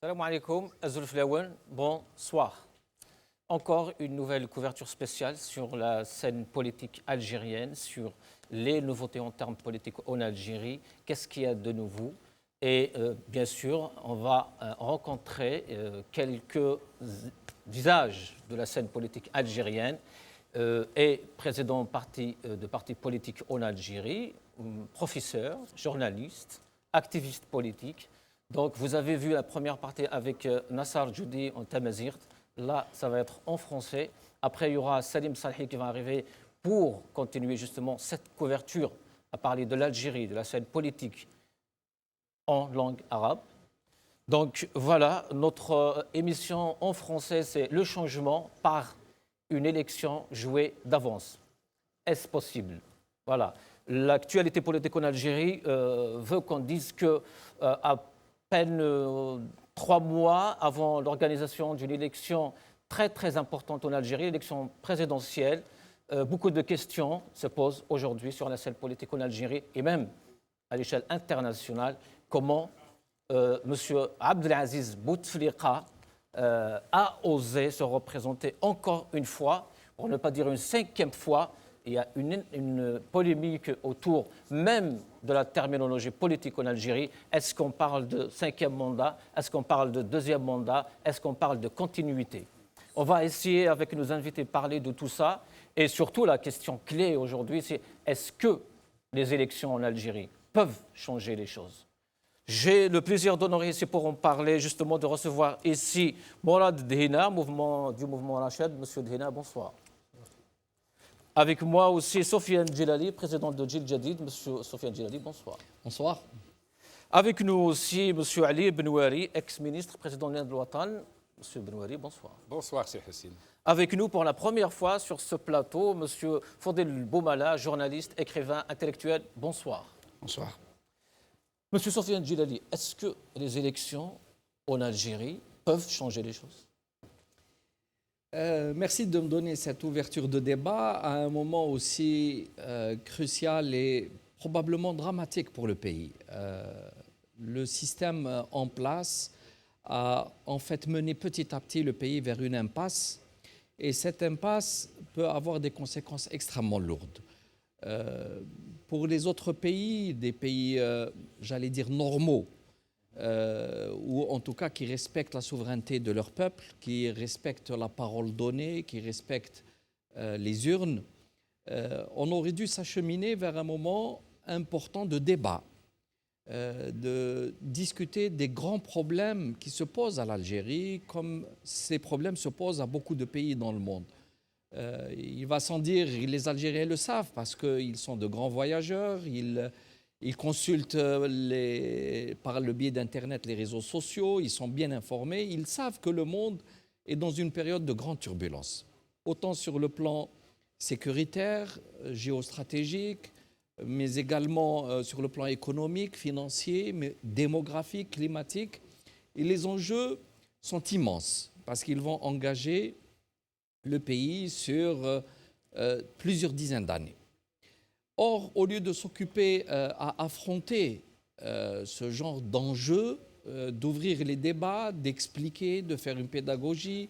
Salam alaikum, Azul Flaouen, bonsoir. Encore une nouvelle couverture spéciale sur la scène politique algérienne, sur les nouveautés en termes politiques en Algérie, qu'est-ce qu'il y a de nouveau. Et bien sûr, on va rencontrer quelques visages de la scène politique algérienne et président de parti politique en Algérie, professeur, journaliste, activiste politique. Donc, vous avez vu la première partie avec Nassar Djoudi en tamazirt. Là, ça va être en français. Après, il y aura Salim Salhi qui va arriver pour continuer justement cette couverture à parler de l'Algérie, de la scène politique en langue arabe. Donc, voilà, notre émission en français, c'est le changement par une élection jouée d'avance. Est-ce possible? Voilà. L'actualité politique en Algérie veut qu'on dise que à peine 3 mois avant l'organisation d'une élection très très importante en Algérie, l'élection présidentielle, beaucoup de questions se posent aujourd'hui sur la scène politique en Algérie et même à l'échelle internationale. Comment M. Abdelaziz Bouteflika a osé se représenter encore une fois, pour ne pas dire une 5e fois. Il y a une polémique autour même de la terminologie politique en Algérie. Est-ce qu'on parle de 5e mandat? Est-ce qu'on parle de 2e mandat? Est-ce qu'on parle de continuité? On va essayer, avec nos invités, de parler de tout ça. Et surtout, la question clé aujourd'hui, c'est est-ce que les élections en Algérie peuvent changer les choses? J'ai le plaisir d'honorer ici pour en parler, justement, de recevoir ici Mourad Dhina, du mouvement Rachid. Monsieur Dhina, bonsoir. Avec moi aussi Sofiane Djilali, président de Djil Jadid. Monsieur Sofiane Djilali, bonsoir. Bonsoir. Avec nous aussi Monsieur Ali Benouari, ex-ministre, président de l'Ouatan. Monsieur Benouari, bonsoir. Bonsoir, Cheikh Hassine. Avec nous pour la première fois sur ce plateau, Monsieur Fodel Boumala, journaliste, écrivain, intellectuel. Bonsoir. Bonsoir. Monsieur Sofiane Djilali, est-ce que les élections en Algérie peuvent changer les choses? Merci de me donner cette ouverture de débat à un moment aussi crucial et probablement dramatique pour le pays. Le système en place a en fait mené petit à petit le pays vers une impasse et cette impasse peut avoir des conséquences extrêmement lourdes. Pour les autres pays, des pays, j'allais dire, normaux, ou en tout cas qui respectent la souveraineté de leur peuple, qui respectent la parole donnée, qui respectent les urnes, on aurait dû s'acheminer vers un moment important de débat, de discuter des grands problèmes qui se posent à l'Algérie, comme ces problèmes se posent à beaucoup de pays dans le monde. Il va sans dire, les Algériens le savent, parce qu'ils sont de grands voyageurs, ils consultent par le biais d'Internet les réseaux sociaux, ils sont bien informés, ils savent que le monde est dans une période de grande turbulence, autant sur le plan sécuritaire, géostratégique, mais également sur le plan économique, financier, mais démographique, climatique. Et les enjeux sont immenses parce qu'ils vont engager le pays sur plusieurs dizaines d'années. Or, au lieu de s'occuper à affronter ce genre d'enjeux, d'ouvrir les débats, d'expliquer, de faire une pédagogie,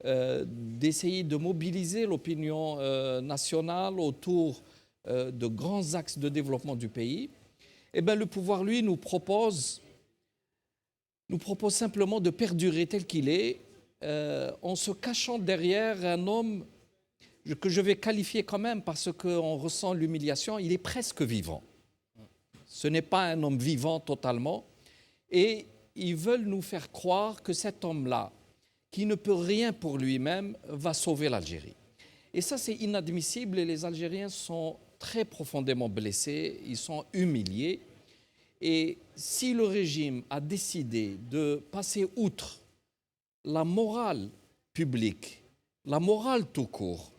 d'essayer de mobiliser l'opinion nationale autour de grands axes de développement du pays, eh bien, le pouvoir, lui, nous propose simplement de perdurer tel qu'il est, en se cachant derrière un homme que je vais qualifier quand même parce qu'on ressent l'humiliation, il est presque vivant. Ce n'est pas un homme vivant totalement. Et ils veulent nous faire croire que cet homme-là, qui ne peut rien pour lui-même, va sauver l'Algérie. Et ça, c'est inadmissible et les Algériens sont très profondément blessés, ils sont humiliés. Et si le régime a décidé de passer outre la morale publique, la morale tout court,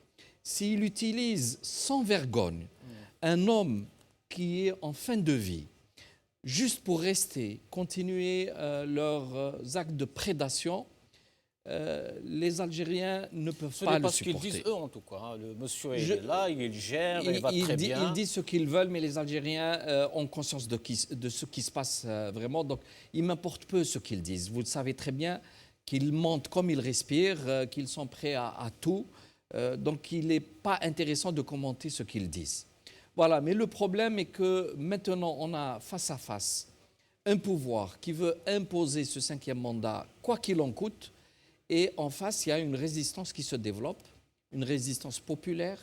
s'il utilise sans vergogne un homme qui est en fin de vie, juste pour rester, continuer leurs actes de prédation, les Algériens ne peuvent Ce pas n'est le pas ce qu'ils supporter. disent eux, en tout cas. Hein. Le monsieur est là, il gère, il va Ils très bien. Ils disent ce qu'ils veulent, mais les Algériens ont conscience de ce qui se passe vraiment. Donc, il m'importe peu ce qu'ils disent. Vous le savez très bien qu'ils mentent comme ils respirent, qu'ils sont prêts à tout. Donc, il n'est pas intéressant de commenter ce qu'ils disent. Voilà, mais le problème est que maintenant, on a face à face un pouvoir qui veut imposer ce 5e mandat, quoi qu'il en coûte. Et en face, il y a une résistance qui se développe, une résistance populaire.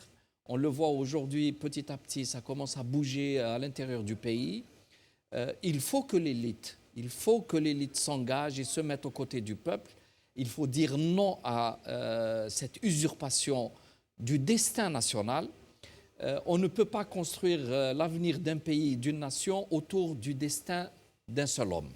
On le voit aujourd'hui, petit à petit, ça commence à bouger à l'intérieur du pays. Il faut que l'élite s'engage et se mette aux côtés du peuple. Il faut dire non à cette usurpation du destin national. On ne peut pas construire l'avenir d'un pays, d'une nation, autour du destin d'un seul homme.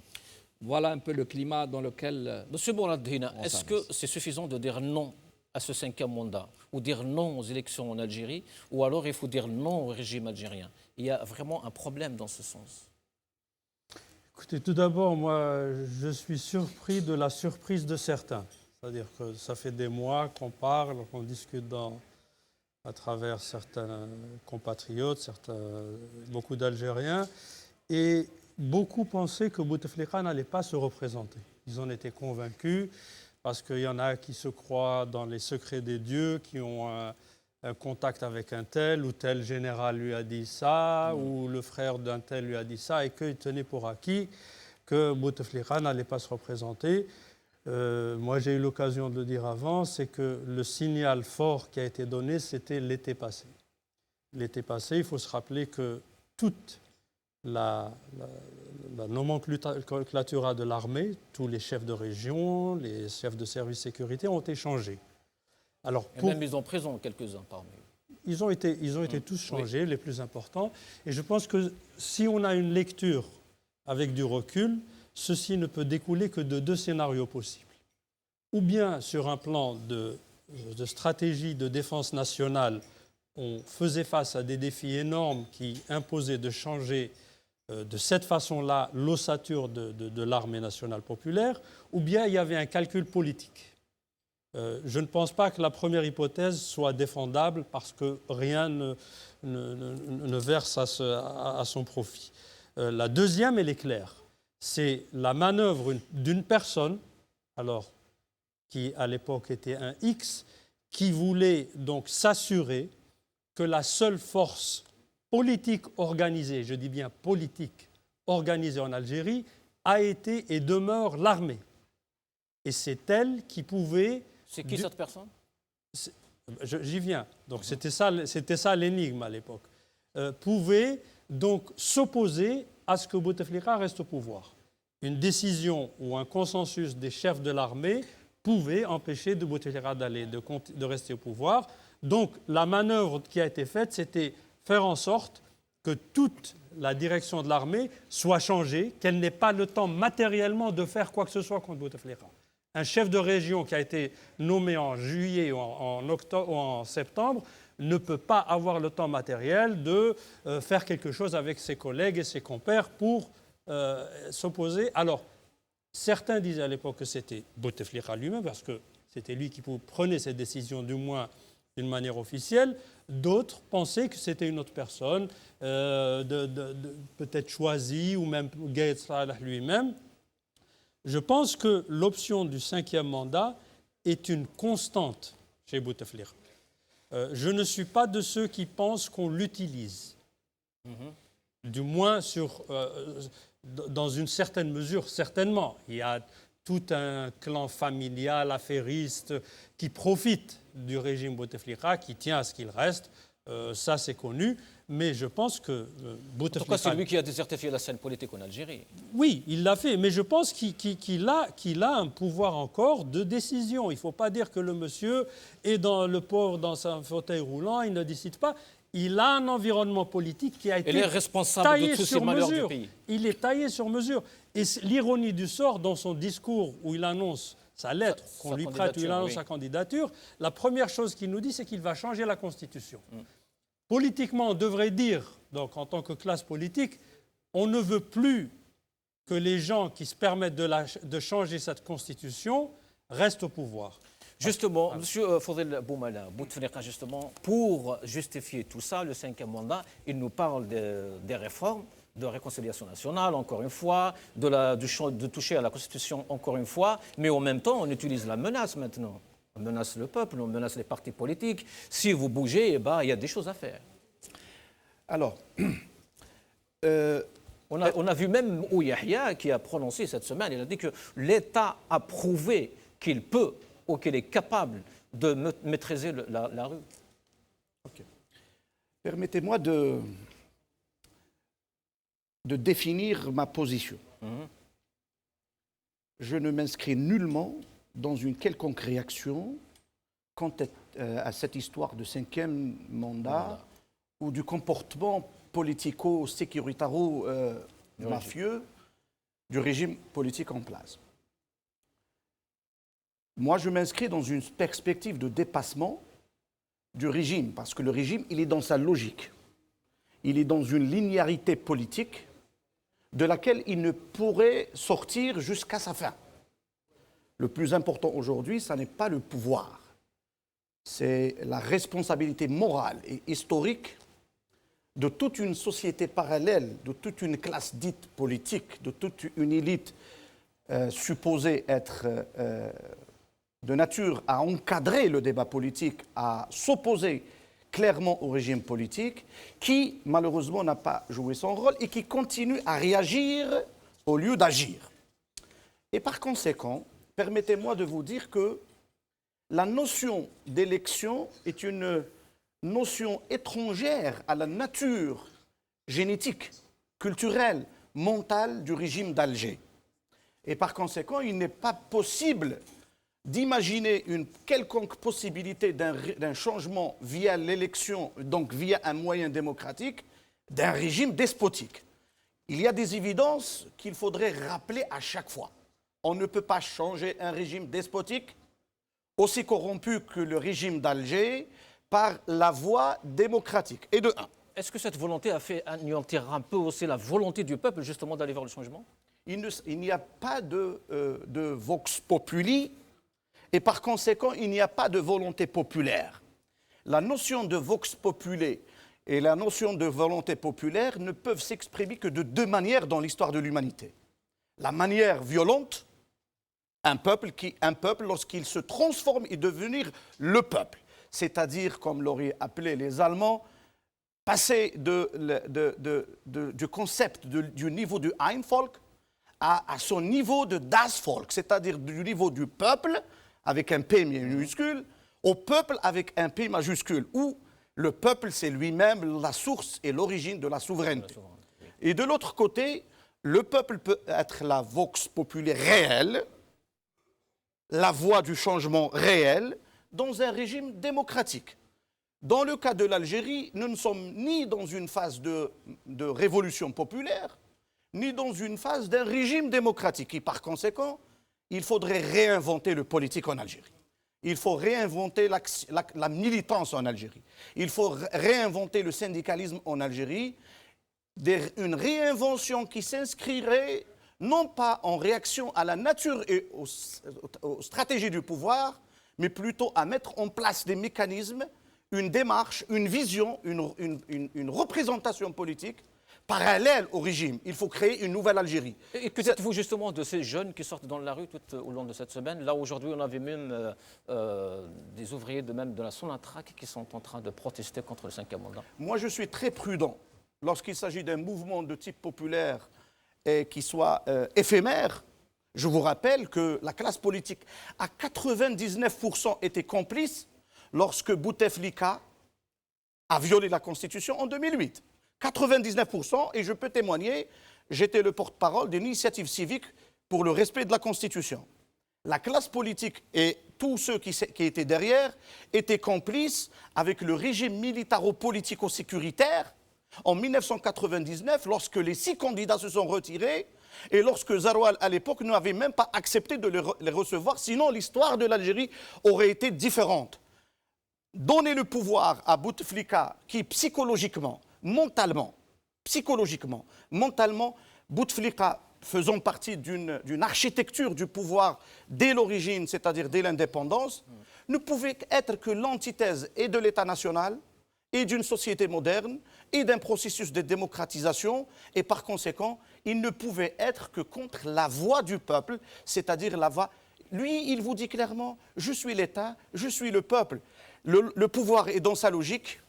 Voilà un peu le climat dans lequel... Monsieur Bounadhina, est-ce que c'est suffisant de dire non à ce 5e mandat ou dire non aux élections en Algérie, ou alors il faut dire non au régime algérien? Il y a vraiment un problème dans ce sens. Écoutez, tout d'abord, moi, je suis surpris de la surprise de certains. C'est-à-dire que ça fait des mois qu'on parle, qu'on discute à travers certains compatriotes, beaucoup d'Algériens, et beaucoup pensaient que Bouteflika n'allait pas se représenter. Ils en étaient convaincus parce qu'il y en a qui se croient dans les secrets des dieux, qui ont un contact avec un tel ou tel général lui a dit ça, ou le frère d'un tel lui a dit ça, et qu'ils tenaient pour acquis que Bouteflika n'allait pas se représenter. Moi, j'ai eu l'occasion de le dire avant, c'est que le signal fort qui a été donné, c'était l'été passé. L'été passé, il faut se rappeler que toute la nomenclature de l'armée, tous les chefs de région, les chefs de service sécurité ont été changés. Alors, et même ils ont présent quelques-uns parmi eux. Ils ont été tous changés, oui. Les plus importants. Et je pense que si on a une lecture avec du recul, ceci ne peut découler que de 2 scénarios possibles. Ou bien sur un plan de stratégie de défense nationale, on faisait face à des défis énormes qui imposaient de changer de cette façon-là l'ossature de l'armée nationale populaire, ou bien il y avait un calcul politique. Je ne pense pas que la première hypothèse soit défendable parce que rien ne verse à son profit. La deuxième, elle est claire. C'est la manœuvre d'une personne, alors qui à l'époque était un X, qui voulait donc s'assurer que la seule force politique organisée, je dis bien politique, organisée en Algérie, a été et demeure l'armée. Et c'est elle qui pouvait... C'est qui cette personne? J'y viens. Donc c'était ça l'énigme à l'époque. Pouvait donc s'opposer à ce que Bouteflika reste au pouvoir. Une décision ou un consensus des chefs de l'armée pouvait empêcher de Bouteflika de rester au pouvoir. Donc la manœuvre qui a été faite, c'était faire en sorte que toute la direction de l'armée soit changée, qu'elle n'ait pas le temps matériellement de faire quoi que ce soit contre Bouteflika. Un chef de région qui a été nommé en juillet ou en septembre ne peut pas avoir le temps matériel de faire quelque chose avec ses collègues et ses compères pour s'opposer. Alors, certains disaient à l'époque que c'était Bouteflika lui-même, parce que c'était lui qui prenait ces décisions, du moins d'une manière officielle. D'autres pensaient que c'était une autre personne, peut-être choisie, ou même Gaïd Salah lui-même. Je pense que l'option du 5e mandat est une constante chez Bouteflika. Je ne suis pas de ceux qui pensent qu'on l'utilise. Du moins, dans une certaine mesure, certainement. Il y a tout un clan familial, affairiste, qui profite du régime Bouteflika, qui tient à ce qu'il reste. Ça, c'est connu. Mais je pense que Bouteflika... En tout cas, c'est lui qui a désertifié la scène politique en Algérie. Oui, il l'a fait, mais je pense qu'il a un pouvoir encore de décision. Il ne faut pas dire que le monsieur est dans un fauteuil roulant, il ne décide pas. Il a un environnement politique qui a été taillé sur mesure. Il est taillé sur mesure. Et l'ironie du sort, dans son discours où il annonce sa lettre qu'on lui prête, où il annonce sa candidature, la première chose qu'il nous dit, c'est qu'il va changer la Constitution. Politiquement, on devrait dire, donc en tant que classe politique, on ne veut plus que les gens qui se permettent de changer cette Constitution reste au pouvoir. Justement, M. Fodel Boumala, Bouteflika, justement, pour justifier tout ça, le 5e mandat, il nous parle des réformes, de réconciliation nationale, encore une fois, de toucher à la Constitution, encore une fois, mais en même temps, on utilise la menace maintenant. On menace le peuple, on menace les partis politiques. Si vous bougez, eh ben, il y a des choses à faire. Alors, on a vu même Ouyahia qui a prononcé cette semaine, il a dit que l'État a prouvé qu'il peut ou qu'il est capable de maîtriser la rue. okay. Permettez-moi de définir ma position. Je ne m'inscris nullement dans une quelconque réaction quant à cette histoire de 5e mandat ou du comportement politico-sécuritaro-mafieux du régime politique en place. Moi, je m'inscris dans une perspective de dépassement du régime, parce que le régime, il est dans sa logique. Il est dans une linéarité politique de laquelle il ne pourrait sortir jusqu'à sa fin. Le plus important aujourd'hui, ce n'est pas le pouvoir. C'est la responsabilité morale et historique de toute une société parallèle, de toute une classe dite politique, de toute une élite supposée être de nature à encadrer le débat politique, à s'opposer clairement au régime politique, qui malheureusement n'a pas joué son rôle et qui continue à réagir au lieu d'agir. Et par conséquent, permettez-moi de vous dire que la notion d'élection est une notion étrangère à la nature génétique, culturelle, mentale du régime d'Alger. Et par conséquent, il n'est pas possible d'imaginer une quelconque possibilité d'un changement via l'élection, donc via un moyen démocratique, d'un régime despotique. Il y a des évidences qu'il faudrait rappeler à chaque fois. On ne peut pas changer un régime despotique aussi corrompu que le régime d'Alger par la voie démocratique. Et de un. Est-ce que cette volonté a fait anéantir un peu aussi la volonté du peuple justement d'aller vers le changement? Il n'y a pas de vox populi et par conséquent, il n'y a pas de volonté populaire. La notion de vox populi et la notion de volonté populaire ne peuvent s'exprimer que de deux manières dans l'histoire de l'humanité. La manière violente, un peuple, lorsqu'il se transforme et devenir le peuple, c'est-à-dire, comme l'auraient appelé les Allemands, passer du concept du niveau du Einvolk à son niveau de Das Volk, c'est-à-dire du niveau du peuple, avec un P minuscule, au peuple avec un P majuscule, où le peuple, c'est lui-même la source et l'origine de la souveraineté. Et de l'autre côté, le peuple peut être la vox populi réelle, la voix du changement réel, dans un régime démocratique. Dans le cas de l'Algérie, nous ne sommes ni dans une phase de révolution populaire, ni dans une phase d'un régime démocratique. Et par conséquent, il faudrait réinventer le politique en Algérie. Il faut réinventer la militance en Algérie. Il faut réinventer le syndicalisme en Algérie. Une réinvention qui s'inscrirait non pas en réaction à la nature et aux stratégies du pouvoir, mais plutôt à mettre en place des mécanismes, une démarche, une vision, une représentation politique parallèle au régime. Il faut créer une nouvelle Algérie. Et que dites-vous justement de ces jeunes qui sortent dans la rue tout au long de cette semaine? Là, aujourd'hui, on avait même des ouvriers de la Sonatrach qui sont en train de protester contre le 5e mandat. Moi, je suis très prudent lorsqu'il s'agit d'un mouvement de type populaire et qui soit éphémère. Je vous rappelle que la classe politique, à 99%, était complice lorsque Bouteflika a violé la Constitution en 2008. 99%, et je peux témoigner, j'étais le porte-parole d'une initiative civique pour le respect de la Constitution. La classe politique et tous ceux qui étaient derrière étaient complices avec le régime militaro-politico-sécuritaire en 1999, lorsque les 6 candidats se sont retirés et lorsque Zaroual, à l'époque, n'avait même pas accepté de les recevoir, sinon l'histoire de l'Algérie aurait été différente. Donner le pouvoir à Bouteflika, qui psychologiquement, mentalement, Bouteflika faisant partie d'une architecture du pouvoir dès l'origine, c'est-à-dire dès l'indépendance, ne pouvait être que l'antithèse et de l'État national, et d'une société moderne, et d'un processus de démocratisation, et par conséquent, il ne pouvait être que contre la voix du peuple, c'est-à-dire la voix... Lui, il vous dit clairement, je suis l'État, je suis le peuple. Le pouvoir est dans sa logique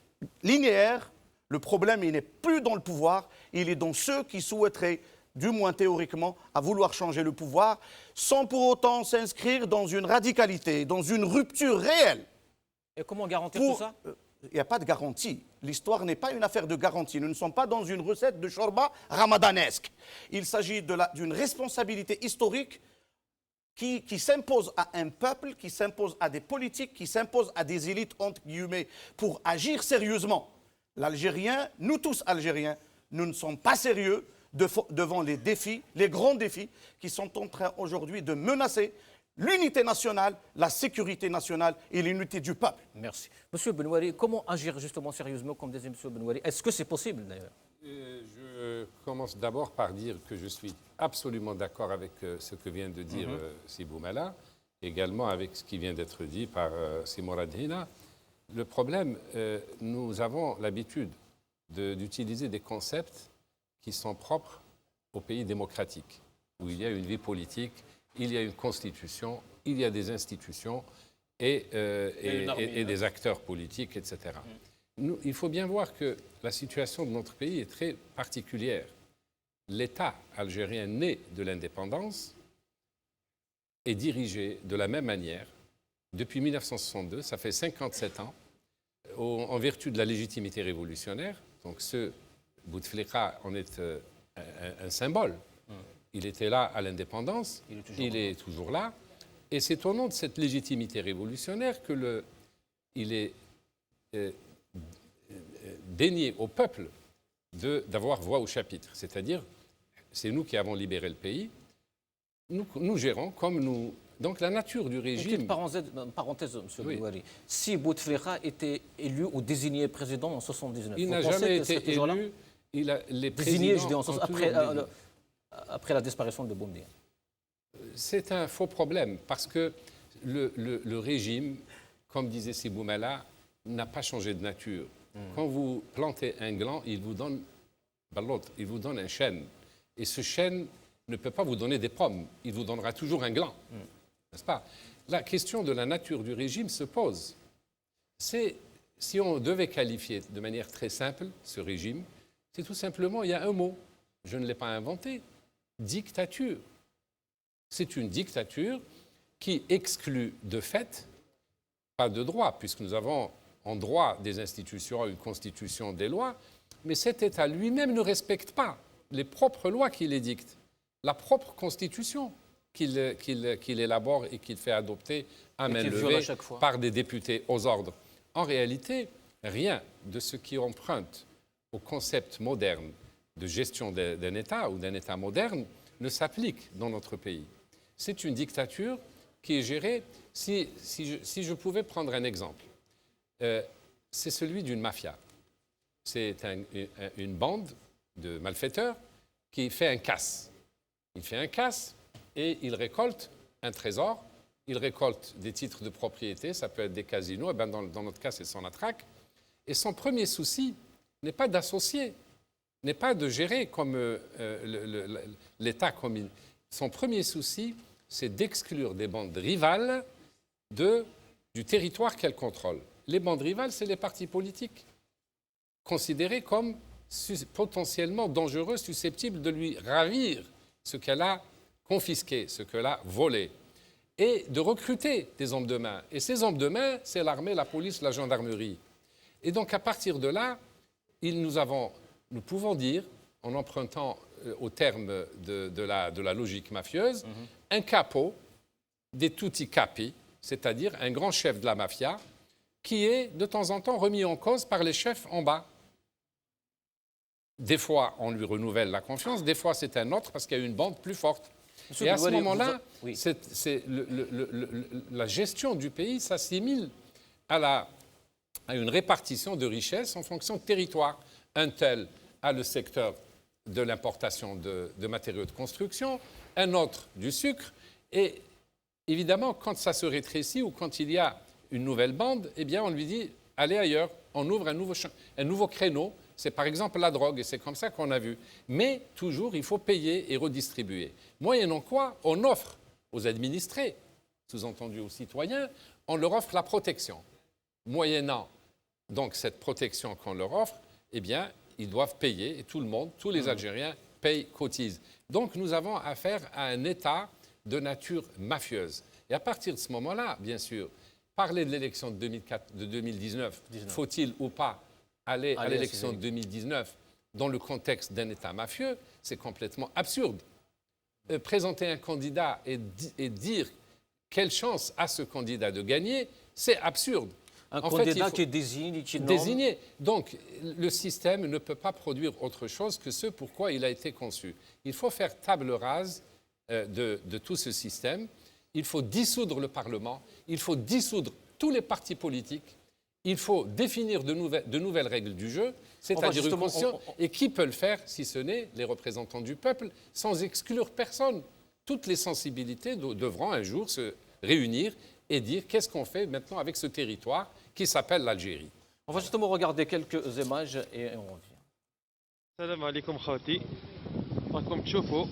linéaire. Le problème, il n'est plus dans le pouvoir, il est dans ceux qui souhaiteraient, du moins théoriquement, à vouloir changer le pouvoir, sans pour autant s'inscrire dans une radicalité, dans une rupture réelle. Et comment garantir tout ça? Il n'y a pas de garantie. L'histoire n'est pas une affaire de garantie. Nous ne sommes pas dans une recette de shorba ramadanesque. Il s'agit d'une responsabilité historique qui s'impose à un peuple, qui s'impose à des politiques, qui s'impose à des élites, entre guillemets, pour agir sérieusement. L'Algérien, nous tous Algériens, nous ne sommes pas sérieux devant les défis, les grands défis qui sont en train aujourd'hui de menacer l'unité nationale, la sécurité nationale et l'unité du peuple. Merci. Monsieur Benouari, comment agir justement sérieusement, comme disait Monsieur Benouari? Est-ce que c'est possible d'ailleurs? Je commence d'abord par dire que je suis absolument d'accord avec ce que vient de dire Sibou Mala, également avec ce qui vient d'être dit par Simorad Hina. Le problème, nous avons l'habitude d'utiliser des concepts qui sont propres aux pays démocratiques, où il y a une vie politique, il y a une constitution, il y a des institutions et des acteurs politiques, etc. Il faut bien voir que la situation de notre pays est très particulière. L'État algérien né de l'indépendance est dirigé de la même manière depuis 1962, ça fait 57 ans, en vertu de la légitimité révolutionnaire. Donc ce Bouteflika en est un symbole. Il était là à l'indépendance, il est toujours là. Et c'est au nom de cette légitimité révolutionnaire qu'il est dénié au peuple d'avoir voix au chapitre. C'est-à-dire, c'est nous qui avons libéré le pays. Nous gérons comme nous... Donc la nature du régime... Une petite parenthèse, M. Benouari. Si Bouteflika était élu ou désigné président en 1979... Il n'a jamais été élu. Les désigné, je dis en sens, après la disparition de Boumediene. C'est un faux problème parce que le régime, comme disait Sibou Mala, n'a pas changé de nature. Quand vous plantez un gland, il vous donne un chêne. Et ce chêne ne peut pas vous donner des pommes. Il vous donnera toujours un gland. N'est-ce pas? La question de la nature du régime se pose. Si on devait qualifier de manière très simple ce régime, c'est tout simplement, il y a un mot. Je ne l'ai pas inventé. Dictature. C'est une dictature qui exclut de fait, pas de droit, puisque nous avons en droit des institutions, une constitution, des lois, mais cet État lui-même ne respecte pas les propres lois qu'il édicte, la propre constitution qu'il élabore et qu'il fait adopter à main levée par des députés aux ordres. En réalité, rien de ce qui emprunte au concept moderne de gestion d'un État ou d'un État moderne ne s'applique dans notre pays. C'est une dictature qui est gérée, si je pouvais prendre un exemple, c'est celui d'une mafia. C'est une bande de malfaiteurs qui fait un casse. Il fait un casse et il récolte un trésor, il récolte des titres de propriété, ça peut être des casinos, et bien dans notre cas c'est Sonatrach, et son premier souci n'est pas d'associer, n'est pas de gérer comme l'État comme il... Son premier souci, c'est d'exclure des bandes rivales du territoire qu'elle contrôle. Les bandes rivales, c'est les partis politiques, considérés comme potentiellement dangereux, susceptibles de lui ravir ce qu'elle a confisqué, ce qu'elle a volé, et de recruter des hommes de main. Et ces hommes de main, c'est l'armée, la police, la gendarmerie. Et donc, à partir de là, nous pouvons dire, en empruntant au terme de la logique mafieuse, un capo, des tutti capi, c'est-à-dire un grand chef de la mafia, qui est de temps en temps remis en cause par les chefs en bas. Des fois, on lui renouvelle la confiance, des fois, c'est un autre parce qu'il y a une bande plus forte. Et à ce moment-là, la gestion du pays s'assimile à une répartition de richesses en fonction de territoire. Un tel a le secteur de l'importation de matériaux de construction, un autre du sucre. Et évidemment, quand ça se rétrécit ou quand il y a une nouvelle bande, eh bien, on lui dit allez ailleurs, on ouvre un nouveau créneau. C'est par exemple la drogue, et c'est comme ça qu'on a vu. Mais toujours, il faut payer et redistribuer. Moyennant quoi, on offre aux administrés, sous-entendu aux citoyens, on leur offre la protection. Moyennant donc cette protection qu'on leur offre, eh bien, ils doivent payer, et tout le monde, tous les Algériens payent, cotisent. Donc nous avons affaire à un État de nature mafieuse. Et à partir de ce moment-là, bien sûr, parler de l'élection de 2019, faut-il ou pas aller à l'élection de 2019 dans le contexte d'un État mafieux, c'est complètement absurde. Présenter un candidat et dire quelle chance a ce candidat de gagner, c'est absurde. Un candidat qui désigne, qui nomme. Désigné. Donc, le système ne peut pas produire autre chose que ce pourquoi il a été conçu. Il faut faire table rase de tout ce système. Il faut dissoudre le Parlement. Il faut dissoudre tous les partis politiques. Il faut définir de nouvelles règles du jeu, c'est-à-dire une constitution. Et qui peut le faire si ce n'est les représentants du peuple, sans exclure personne? Toutes les sensibilités devront un jour se réunir et dire qu'est-ce qu'on fait maintenant avec ce territoire qui s'appelle l'Algérie. On va justement regarder quelques images et on revient. السلام عليكم خوتي راكم تشوفوا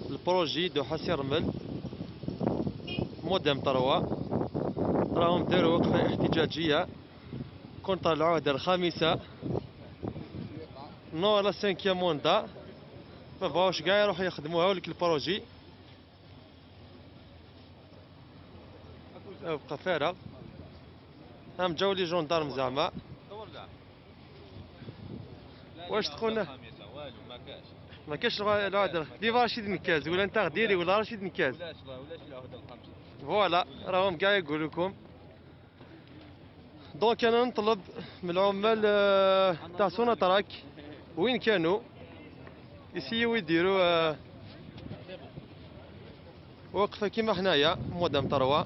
البروجي دو حسين رمل مودم طروا راهم داروا وقفة احتجاجية كونتر العهدة الخامسة نو لا سانكيام موندا ما بغاوش كاع يروحوا يخدموها ولك البروجي بقى فارغ هم جاو لي جوندارم زعما واش تقولنا ما كاش العهدة ديما رشيد نكاز ولا انت غديري ولا رشيد نكاز فوالا راهم كاع يقول لكم دونك انا نطلب من العمال تاع سوناتراك وين كانوا يسيو يديروا وقفه كيما حنايا مودام طروا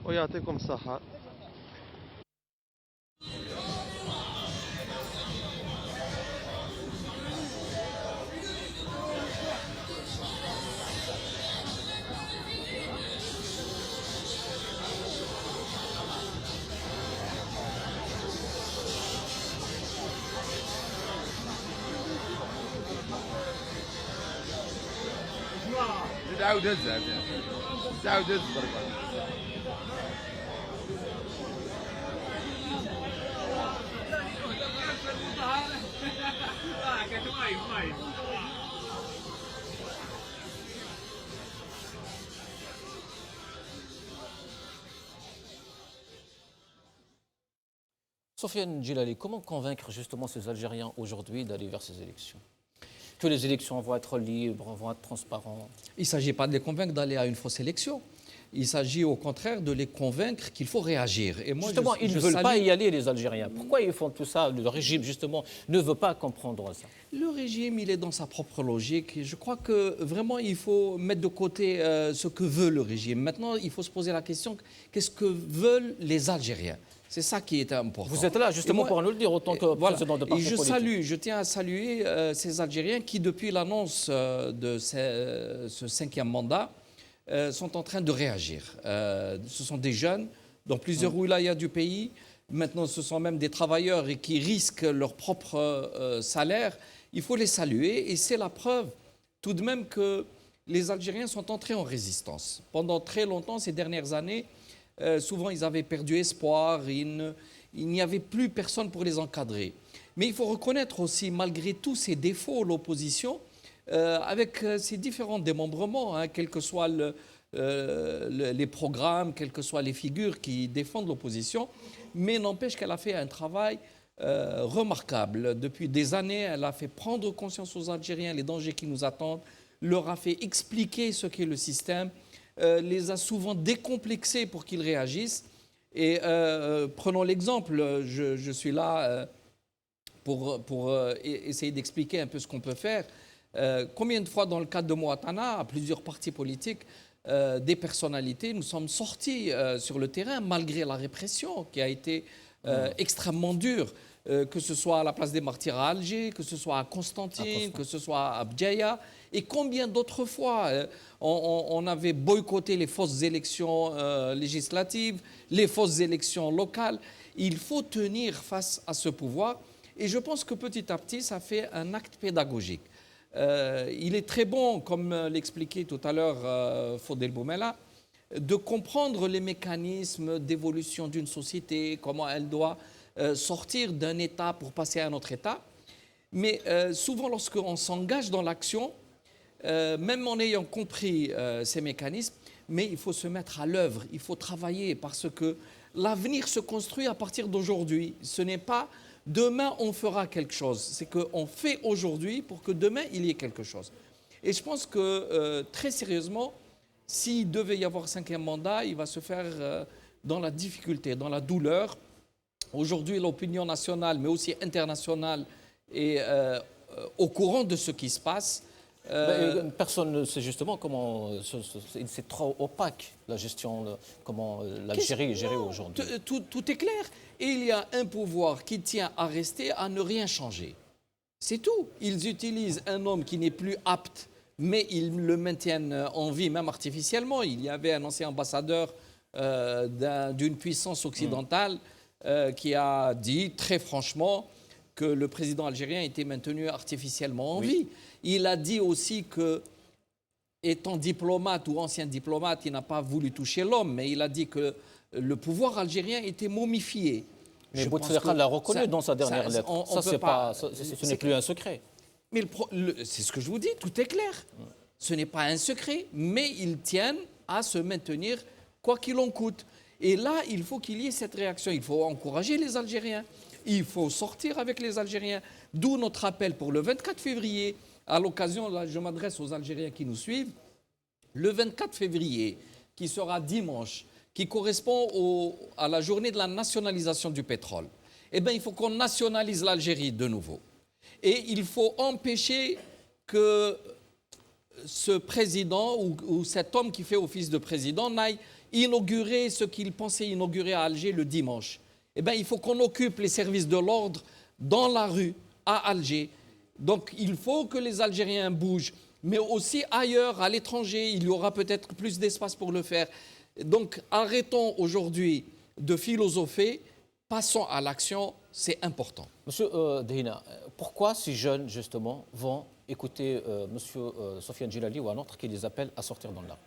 ويعطيكم الصحه. تعاود هزها تعاود هز برك. Sofiane Djilali, comment convaincre justement ces Algériens aujourd'hui d'aller vers ces élections? Que les élections vont être libres, vont être transparentes? Il ne s'agit pas de les convaincre d'aller à une fausse élection. Il s'agit au contraire de les convaincre qu'il faut réagir. Et moi, justement, ils ne veulent pas y aller, les Algériens. Pourquoi ils font tout ça? Le régime, justement, ne veut pas comprendre ça. Le régime, il est dans sa propre logique. Et je crois que vraiment, il faut mettre de côté ce que veut le régime. Maintenant, il faut se poser la question, qu'est-ce que veulent les Algériens? C'est ça qui est important. Vous êtes là justement pour nous le dire, autant que président de parti politique. Je tiens à saluer ces Algériens qui, depuis l'annonce de ce 5e mandat, sont en train de réagir. Ce sont des jeunes dans plusieurs wilayas du pays. Maintenant, ce sont même des travailleurs et qui risquent leur propre salaire. Il faut les saluer et c'est la preuve tout de même que les Algériens sont entrés en résistance. Pendant très longtemps, ces dernières années, souvent ils avaient perdu espoir, il n'y avait plus personne pour les encadrer. Mais il faut reconnaître aussi, malgré tous ces défauts, l'opposition, avec ses différents démembrements, quels que soient les programmes, quelles que soient les figures qui défendent l'opposition, mais n'empêche qu'elle a fait un travail remarquable. Depuis des années, elle a fait prendre conscience aux Algériens les dangers qui nous attendent, leur a fait expliquer ce qu'est le système, les a souvent décomplexés pour qu'ils réagissent. Et prenons l'exemple, je suis là pour essayer d'expliquer un peu ce qu'on peut faire. Combien de fois dans le cadre de Mouattana, à plusieurs partis politiques, des personnalités, nous sommes sortis sur le terrain malgré la répression qui a été extrêmement dures, que ce soit à la place des Martyrs à Alger, que ce soit à Constantine, que ce soit à Bdjaïa. Et combien d'autres fois on avait boycotté les fausses élections législatives, les fausses élections locales. Il faut tenir face à ce pouvoir. Et je pense que petit à petit, ça fait un acte pédagogique. Il est très bon, comme l'expliquait tout à l'heure Fodel Boumela, de comprendre les mécanismes d'évolution d'une société, comment elle doit sortir d'un état pour passer à un autre état. Mais souvent, lorsqu'on s'engage dans l'action, même en ayant compris ces mécanismes, mais il faut se mettre à l'œuvre, il faut travailler parce que l'avenir se construit à partir d'aujourd'hui. Ce n'est pas demain on fera quelque chose, c'est qu'on fait aujourd'hui pour que demain il y ait quelque chose. Et je pense que très sérieusement, s'il devait y avoir un 5e mandat, il va se faire dans la difficulté, dans la douleur. Aujourd'hui, l'opinion nationale, mais aussi internationale, est au courant de ce qui se passe. Personne ne sait justement comment. C'est trop opaque, la gestion, comment l'Algérie est gérée aujourd'hui. Tout est clair. Et il y a un pouvoir qui tient à rester, à ne rien changer. C'est tout. Ils utilisent un homme qui n'est plus apte, mais ils le maintiennent en vie, même artificiellement. Il y avait un ancien ambassadeur d'une puissance occidentale qui a dit très franchement que le président algérien était maintenu artificiellement en vie. Il a dit aussi que, étant diplomate ou ancien diplomate, il n'a pas voulu toucher l'homme, mais il a dit que le pouvoir algérien était momifié. Mais Bouteflika l'a reconnu dans sa dernière lettre. Ce n'est plus un secret. Mais c'est ce que je vous dis, tout est clair. Ce n'est pas un secret, mais ils tiennent à se maintenir quoi qu'il en coûte. Et là, il faut qu'il y ait cette réaction. Il faut encourager les Algériens. Il faut sortir avec les Algériens. D'où notre appel pour le 24 février. À l'occasion, là, je m'adresse aux Algériens qui nous suivent. Le 24 février, qui sera dimanche, qui correspond à la journée de la nationalisation du pétrole, eh bien, il faut qu'on nationalise l'Algérie de nouveau. Et il faut empêcher que ce président ou cet homme qui fait office de président n'aille inaugurer ce qu'il pensait inaugurer à Alger le dimanche. Eh bien, il faut qu'on occupe les services de l'ordre dans la rue, à Alger. Donc, il faut que les Algériens bougent, mais aussi ailleurs, à l'étranger, il y aura peut-être plus d'espace pour le faire. Donc, arrêtons aujourd'hui de philosopher, passons à l'action, c'est important. Monsieur Dehina, pourquoi ces jeunes, justement, vont écouter Monsieur Sofiane Djilali ou un autre qui les appelle à sortir dans l'art?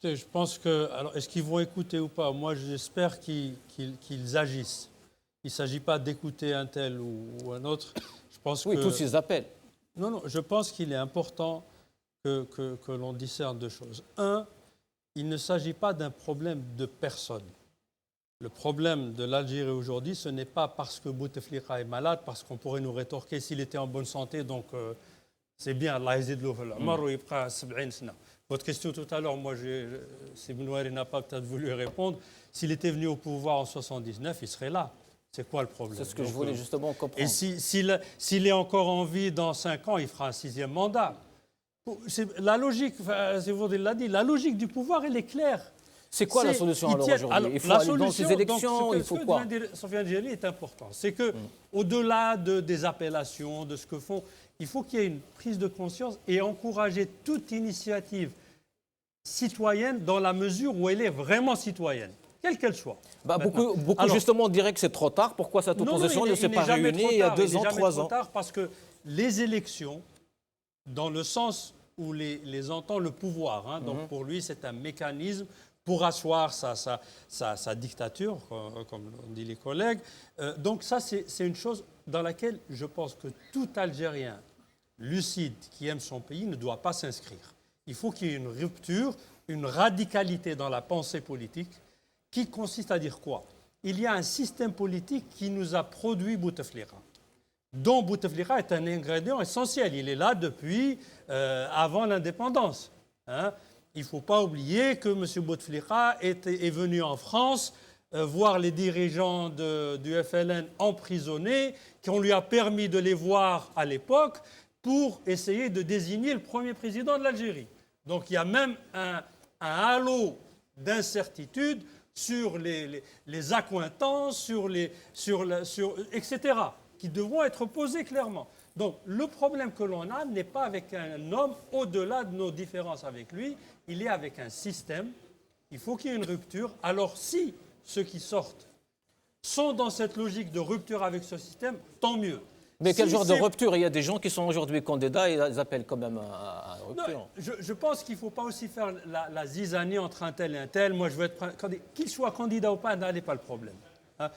Je pense que, alors, est-ce qu'ils vont écouter ou pas? Moi, j'espère qu'ils agissent. Il ne s'agit pas d'écouter un tel ou un autre. Je pense oui, tous ces appels. Non, je pense qu'il est important que l'on discerne deux choses. Un, il ne s'agit pas d'un problème de personne. Le problème de l'Algérie aujourd'hui, ce n'est pas parce que Bouteflika est malade, parce qu'on pourrait nous rétorquer s'il était en bonne santé, donc c'est bien, Allah yazid lahu fil umr wa yibqa 70 sana. Votre question tout à l'heure, moi, si Benoît n'a pas peut-être voulu répondre, s'il était venu au pouvoir en 79, il serait là. C'est quoi le problème? C'est ce que je voulais justement comprendre. Et s'il est encore en vie dans 5 ans, il fera un 6e mandat. La logique, Zévourdine l'a dit, la logique du pouvoir, elle est claire. C'est quoi la solution alors aujourd'hui? Il faut aller dans ces élections, il faut quoi? Ce que vient de dire Sofiane Djilali est important. C'est que, au-delà des appellations, de ce que font, il faut qu'il y ait une prise de conscience et encourager toute initiative citoyenne dans la mesure où elle est vraiment citoyenne, quelle qu'elle soit. Beaucoup alors, justement diraient que c'est trop tard. Pourquoi cette opposition ne s'est pas réunie il y a 2 ans, 3 ans? Il n'est jamais trop tard parce que les élections, dans le sens où les entend le pouvoir, donc pour lui c'est un mécanisme pour asseoir sa dictature, comme on dit les collègues. Donc ça, c'est une chose dans laquelle je pense que tout Algérien lucide qui aime son pays ne doit pas s'inscrire. Il faut qu'il y ait une rupture, une radicalité dans la pensée politique qui consiste à dire quoi? Il y a un système politique qui nous a produit Bouteflika, dont Bouteflika est un ingrédient essentiel. Il est là depuis avant l'indépendance. Il ne faut pas oublier que M. Bouteflika est venu en France voir les dirigeants du FLN emprisonnés, qu'on lui a permis de les voir à l'époque pour essayer de désigner le premier président de l'Algérie. Donc il y a même un halo d'incertitude sur les accointances, etc., qui devront être posées clairement. Donc le problème que l'on a n'est pas avec un homme au-delà de nos différences avec lui, il est avec un système. Il faut qu'il y ait une rupture. Alors si ceux qui sortent sont dans cette logique de rupture avec ce système, tant mieux. Mais quel Si genre de c'est- rupture? Il y a des gens qui sont aujourd'hui candidats et ils appellent quand même à une rupture. Non, je pense qu'il ne faut pas aussi faire la zizanie entre un tel et un tel. Moi, je veux être candidat. Qu'il soit candidat ou pas, n'est pas le problème. Hein.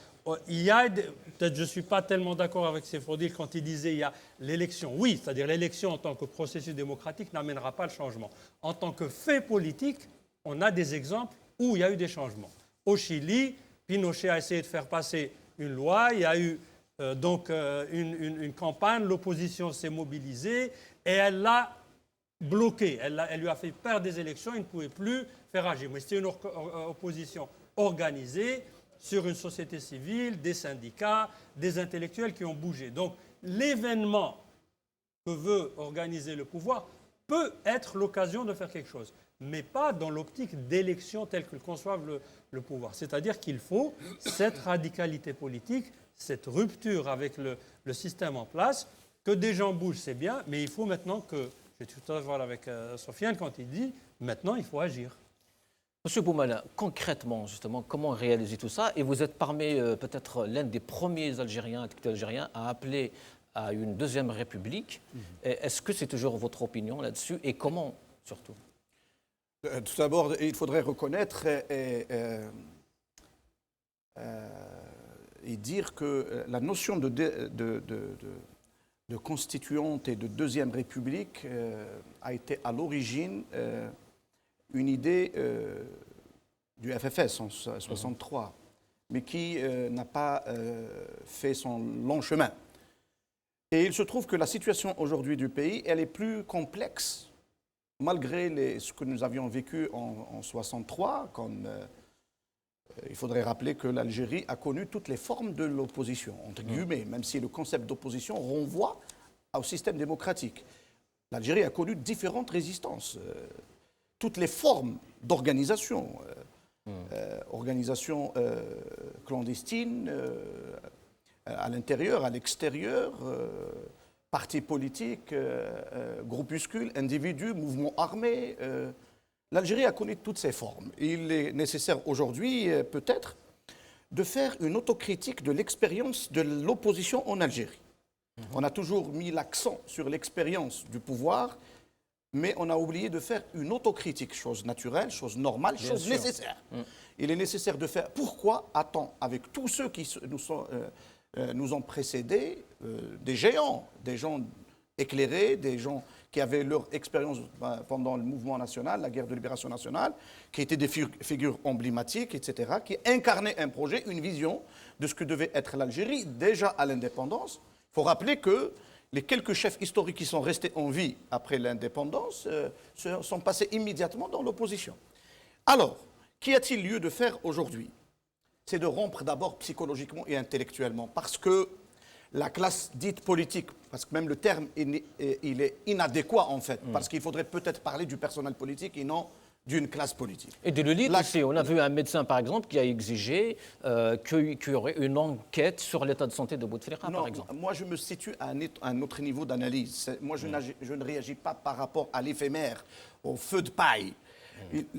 Il y a, peut-être je ne suis pas tellement d'accord avec Sefrodil quand il disait il y a l'élection. Oui, c'est-à-dire l'élection en tant que processus démocratique n'amènera pas le changement. En tant que fait politique, on a des exemples où il y a eu des changements. Au Chili, Pinochet a essayé de faire passer une loi, il y a eu une campagne, l'opposition s'est mobilisée et elle l'a bloqué. Elle lui a fait perdre des élections, il ne pouvait plus faire agir. Mais c'était une opposition organisée sur une société civile, des syndicats, des intellectuels qui ont bougé. Donc l'événement que veut organiser le pouvoir peut être l'occasion de faire quelque chose, mais pas dans l'optique d'élection telle que le conçoivent le pouvoir. C'est-à-dire qu'il faut cette radicalité politique, cette rupture avec le système en place, que des gens bougent, c'est bien, mais il faut maintenant que, je suis tout à fait avec Sofiane quand il dit, maintenant il faut agir. Monsieur Boumala, concrètement, justement, comment réaliser tout ça? Et vous êtes parmi peut-être l'un des premiers Algériens, intellectuels algériens, à appeler à une deuxième république. Est-ce que c'est toujours votre opinion là-dessus? Et comment, surtout? Tout d'abord, il faudrait reconnaître et dire que la notion de constituante et de deuxième république a été à l'origine une idée du FFS en 1963, mais qui n'a pas fait son long chemin. Et il se trouve que la situation aujourd'hui du pays, elle est plus complexe, malgré ce que nous avions vécu en 1963, comme il faudrait rappeler que l'Algérie a connu toutes les formes de l'opposition, entre guillemets, même si le concept d'opposition renvoie au système démocratique. L'Algérie a connu différentes résistances, toutes les formes d'organisation, organisation clandestine, à l'intérieur, à l'extérieur, partis politiques, groupuscules, individus, mouvements armés. L'Algérie a connu toutes ces formes. Il est nécessaire aujourd'hui, peut-être, de faire une autocritique de l'expérience de l'opposition en Algérie. On a toujours mis l'accent sur l'expérience du pouvoir, mais on a oublié de faire une autocritique, chose naturelle, chose normale, chose nécessaire. Il est nécessaire de faire. Pourquoi a-t-on, avec tous ceux qui nous ont précédés, des géants, des gens éclairés, des gens qui avaient leur expérience pendant le mouvement national, la guerre de libération nationale, qui étaient des figures emblématiques, etc., qui incarnaient un projet, une vision de ce que devait être l'Algérie, déjà à l'indépendance. Il faut rappeler que les quelques chefs historiques qui sont restés en vie après l'indépendance sont passés immédiatement dans l'opposition. Alors, qu'y a-t-il lieu de faire aujourd'hui? C'est de rompre d'abord psychologiquement et intellectuellement, parce que la classe dite politique, parce que même le terme, il est inadéquat en fait, parce qu'il faudrait peut-être parler du personnel politique et non d'une classe politique. Et de l'élite aussi. On a vu un médecin, par exemple, qui a exigé qu'il y aurait une enquête sur l'état de santé de Bouteflika, par exemple. Moi, je me situe à un autre niveau d'analyse. Moi, je ne réagis pas par rapport à l'éphémère, au feu de paille.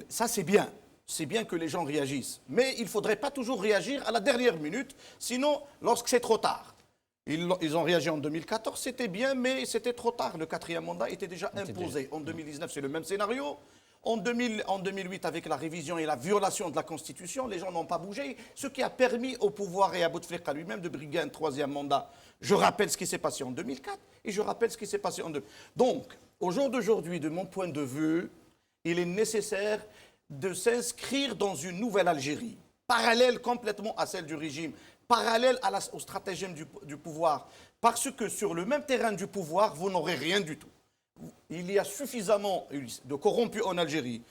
Ça, c'est bien. C'est bien que les gens réagissent. Mais il ne faudrait pas toujours réagir à la dernière minute, sinon, lorsque c'est trop tard. Ils ont réagi en 2014, c'était bien, mais c'était trop tard. Le 4e mandat était déjà imposé. En 2019, c'est le même scénario. En 2008, avec la révision et la violation de la Constitution, les gens n'ont pas bougé, ce qui a permis au pouvoir et à Bouteflika lui-même de briguer un 3e mandat. Je rappelle ce qui s'est passé en 2004 et je rappelle ce qui s'est passé en 2000. Donc, au jour d'aujourd'hui, de mon point de vue, il est nécessaire de s'inscrire dans une nouvelle Algérie, parallèle complètement à celle du régime, parallèle au stratagème du pouvoir, parce que sur le même terrain du pouvoir, vous n'aurez rien du tout. Il y a suffisamment de corrompus en Algérie,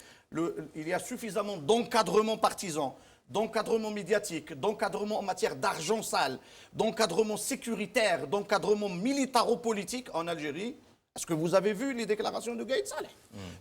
il y a suffisamment d'encadrement partisan, d'encadrement médiatique, d'encadrement en matière d'argent sale, d'encadrement sécuritaire, d'encadrement militaro-politique en Algérie. Est-ce que vous avez vu les déclarations de Gaïd Saleh?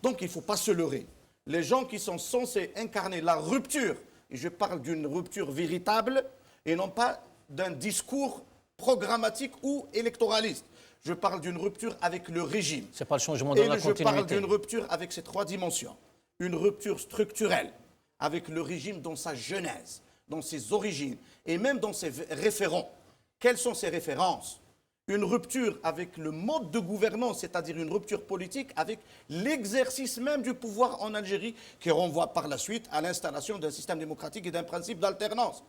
Donc il ne faut pas se leurrer. Les gens qui sont censés incarner la rupture et je parle d'une rupture véritable et non pas d'un discours programmatique ou électoraliste. Je parle d'une rupture avec le régime. Ce n'est pas le changement dans la Et je parle continuité. d'une rupture avec ces trois dimensions. Une rupture structurelle avec le régime dans sa genèse, dans ses origines et même dans ses référents. Quelles sont ces références? Une rupture avec le mode de gouvernance, c'est-à-dire une rupture politique avec l'exercice même du pouvoir en Algérie, qui renvoie par la suite à l'installation d'un système démocratique et d'un principe d'alternance.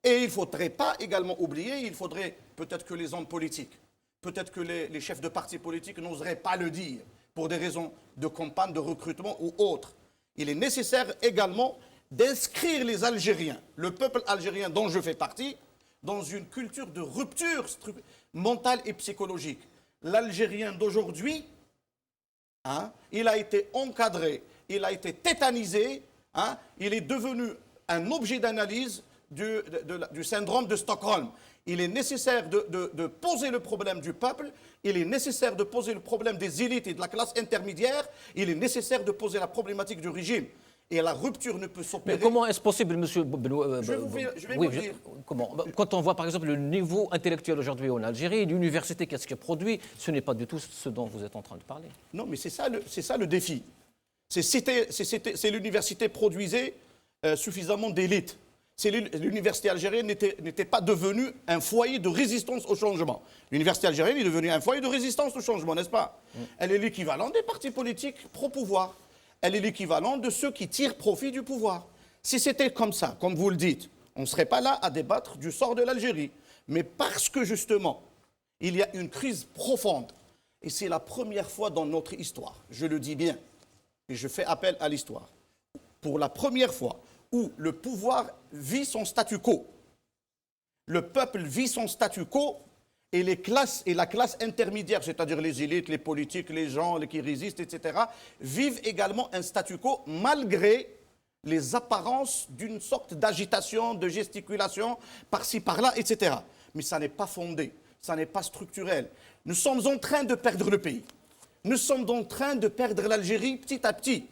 Et il ne faudrait pas également oublier, il faudrait peut-être que les hommes politiques, peut-être que les chefs de partis politiques n'oseraient pas le dire pour des raisons de campagne, de recrutement ou autres. Il est nécessaire également d'inscrire les Algériens, le peuple algérien dont je fais partie, dans une culture de rupture mentale et psychologique. L'Algérien d'aujourd'hui, il a été encadré, il a été tétanisé, il est devenu un objet d'analyse du syndrome de Stockholm. Il est nécessaire de poser le problème du peuple, il est nécessaire de poser le problème des élites et de la classe intermédiaire, il est nécessaire de poser la problématique du régime. Et la rupture ne peut s'opérer... Mais comment est-ce possible, monsieur Benoît Je vais vous dire. Comment? Quand on voit par exemple le niveau intellectuel aujourd'hui en Algérie, l'université, qu'est-ce qu'elle produit, ce n'est pas du tout ce dont vous êtes en train de parler. Non, mais c'est ça le défi. C'est l'université produisait suffisamment d'élites. L'université algérienne n'était pas devenue un foyer de résistance au changement. L'université algérienne est devenue un foyer de résistance au changement, n'est-ce pas? Elle est l'équivalent des partis politiques pro-pouvoir. Elle est l'équivalent de ceux qui tirent profit du pouvoir. Si c'était comme ça, comme vous le dites, on ne serait pas là à débattre du sort de l'Algérie. Mais parce que justement, il y a une crise profonde, et c'est la première fois dans notre histoire, je le dis bien, et je fais appel à l'histoire, pour la première fois où le pouvoir vit son statu quo, le peuple vit son statu quo, et la classe intermédiaire, c'est-à-dire les élites, les politiques, les gens qui résistent, etc., vivent également un statu quo malgré les apparences d'une sorte d'agitation, de gesticulation, par-ci, par-là, etc. Mais ça n'est pas fondé, ça n'est pas structurel. Nous sommes en train de perdre le pays. Nous sommes en train de perdre l'Algérie petit à petit.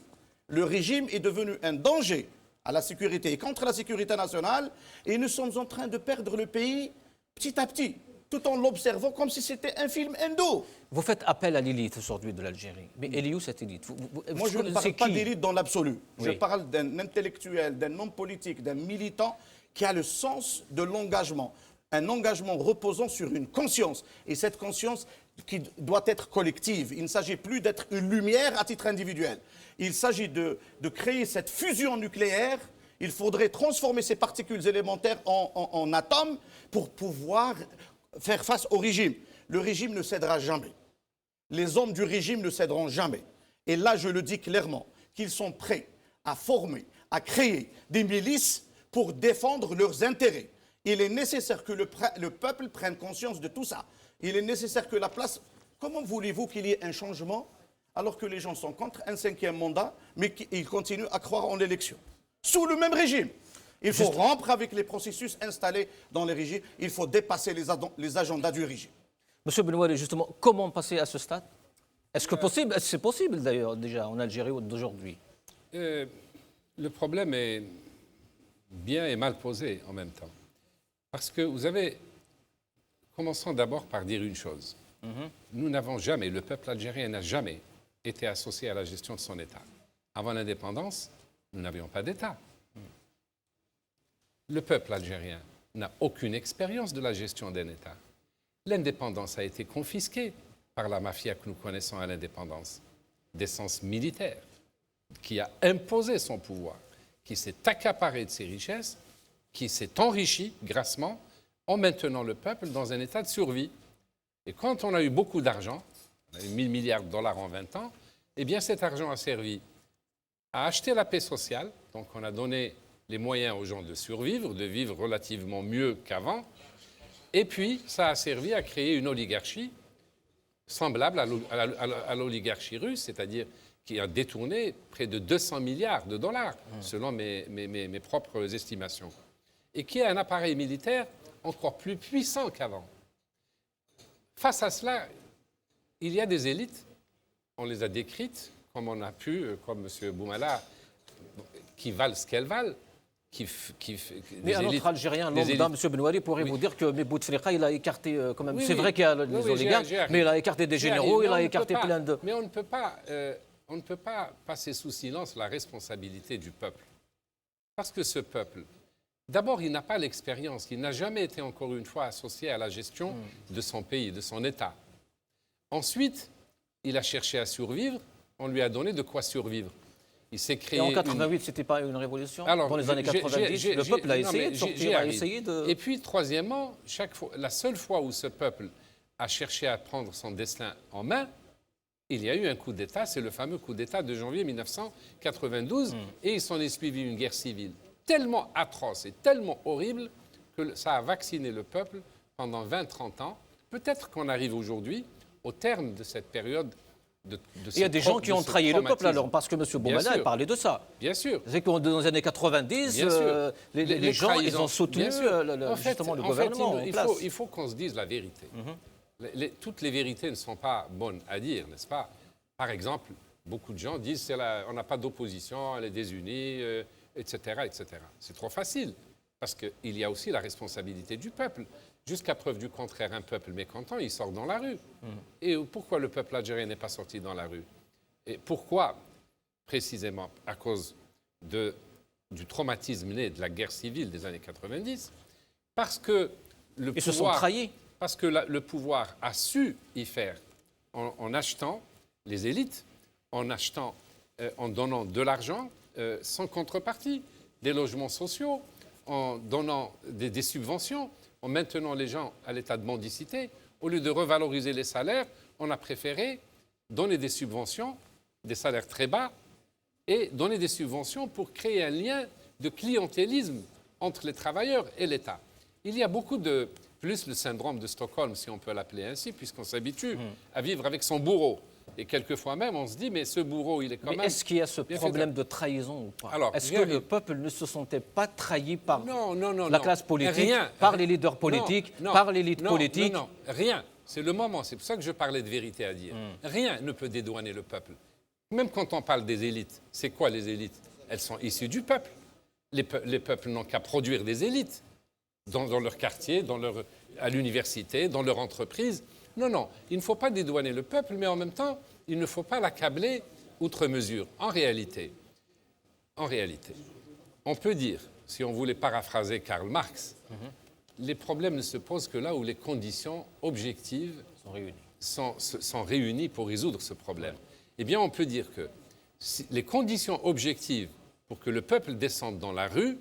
Le régime est devenu un danger à la sécurité et contre la sécurité nationale, et nous sommes en train de perdre le pays petit à petit, tout en l'observant comme si c'était un film indo. Vous faites appel à l'élite aujourd'hui de l'Algérie. Mais elle est où cette élite? Moi, je ne parle pas d'élite dans l'absolu. Oui. Je parle d'un intellectuel, d'un homme politique, d'un militant qui a le sens de l'engagement. Un engagement reposant sur une conscience. Et cette conscience qui doit être collective. Il ne s'agit plus d'être une lumière à titre individuel. Il s'agit de créer cette fusion nucléaire. Il faudrait transformer ces particules élémentaires en atomes pour pouvoir faire face au régime. Le régime ne cédera jamais. Les hommes du régime ne céderont jamais. Et là, je le dis clairement, qu'ils sont prêts à former, à créer des milices pour défendre leurs intérêts. Il est nécessaire que le peuple prenne conscience de tout ça. Il est nécessaire que la place... Comment voulez-vous qu'il y ait un changement alors que les gens sont contre un 5e mandat, mais qu'ils continuent à croire en l'élection? Sous le même régime. Il faut rompre avec les processus installés dans les régimes. Il faut dépasser les agendas du régime. Monsieur Benoît, justement, comment passer à ce stade? Est-ce que possible? C'est possible d'ailleurs déjà en Algérie d'aujourd'hui? Le problème est bien et mal posé en même temps. Parce que vous avez... Commençons d'abord par dire une chose. Nous n'avons jamais, le peuple algérien n'a jamais été associé à la gestion de son État. Avant l'indépendance, nous n'avions pas d'État. Le peuple algérien n'a aucune expérience de la gestion d'un État. L'indépendance a été confisquée par la mafia que nous connaissons à l'indépendance, d'essence militaire, qui a imposé son pouvoir, qui s'est accaparé de ses richesses, qui s'est enrichi grassement en maintenant le peuple dans un état de survie. Et quand on a eu beaucoup d'argent, on a eu 1000 milliards de dollars en 20 ans, eh bien cet argent a servi à acheter la paix sociale, donc on a donné les moyens aux gens de survivre, de vivre relativement mieux qu'avant, et puis ça a servi à créer une oligarchie semblable à l'oligarchie russe, c'est-à-dire qui a détourné près de 200 milliards de dollars, selon mes propres estimations, et qui a un appareil militaire encore plus puissant qu'avant. Face à cela, il y a des élites, on les a décrites, comme on a pu, comme M. Boumala, qui valent ce qu'elles valent, Mais un autre Algérien lambda, M. Benouari, pourrait vous dire que Bouteflika, il a écarté quand même. C'est vrai qu'il y a les oligarques, mais il a écarté des généraux, il a écarté plein de. Mais on ne peut pas passer sous silence la responsabilité du peuple. Parce que ce peuple, d'abord, il n'a pas l'expérience, il n'a jamais été encore une fois associé à la gestion de son pays, de son État. Ensuite, il a cherché à survivre, on lui a donné de quoi survivre. Il s'est créé. Et en 88, ce n'était pas une révolution? Alors, dans les années 90, le peuple a essayé de sortir, a essayé de. Et puis, troisièmement, la seule fois où ce peuple a cherché à prendre son destin en main, il y a eu un coup d'État, c'est le fameux coup d'État de janvier 1992, et il s'en est suivi une guerre civile tellement atroce et tellement horrible que ça a vacciné le peuple pendant 20-30 ans. Peut-être qu'on arrive aujourd'hui au terme de cette période de il y a des gens qui ont trahi le peuple alors, parce que M. Boumana parlait de ça. Bien sûr. C'est que dans les années 90, les gens ils ont soutenu justement le gouvernement en place. Il faut qu'on se dise la vérité. Toutes les vérités ne sont pas bonnes à dire, n'est-ce pas? Par exemple, beaucoup de gens disent on n'a pas d'opposition, elle est désunie, etc., etc. C'est trop facile, parce qu'il y a aussi la responsabilité du peuple. Jusqu'à preuve du contraire, un peuple mécontent, il sort dans la rue. Et pourquoi le peuple algérien n'est pas sorti dans la rue? Et pourquoi? Précisément à cause du traumatisme né de la guerre civile des années 90, parce que le pouvoir... Ils se sont trahis. Parce que le pouvoir a su y faire en achetant les élites, en donnant de l'argent sans contrepartie, des logements sociaux, en donnant des subventions, en maintenant les gens à l'état de mendicité. Au lieu de revaloriser les salaires, on a préféré donner des subventions, des salaires très bas, et donner des subventions pour créer un lien de clientélisme entre les travailleurs et l'État. Il y a beaucoup de... plus le syndrome de Stockholm, si on peut l'appeler ainsi, puisqu'on s'habitue à vivre avec son bourreau. Et quelquefois même, on se dit, mais ce bourreau, il est quand même... Mais est-ce qu'il y a ce problème de trahison ou pas? Est-ce que le peuple ne se sentait pas trahi par la classe politique, par les leaders politiques, par l'élite politique? Non, rien. C'est le moment. C'est pour ça que je parlais de vérité à dire. Rien ne peut dédouaner le peuple. Même quand on parle des élites, c'est quoi les élites? Elles sont issues du peuple. Les peuples n'ont qu'à produire des élites. Dans leur quartier, à l'université, dans leur entreprise. Non, il ne faut pas dédouaner le peuple, mais en même temps, il ne faut pas l'accabler outre mesure. En réalité, on peut dire, si on voulait paraphraser Karl Marx, les problèmes ne se posent que là où les conditions objectives sont réunies pour résoudre ce problème. Eh bien, on peut dire que les conditions objectives pour que le peuple descende dans la rue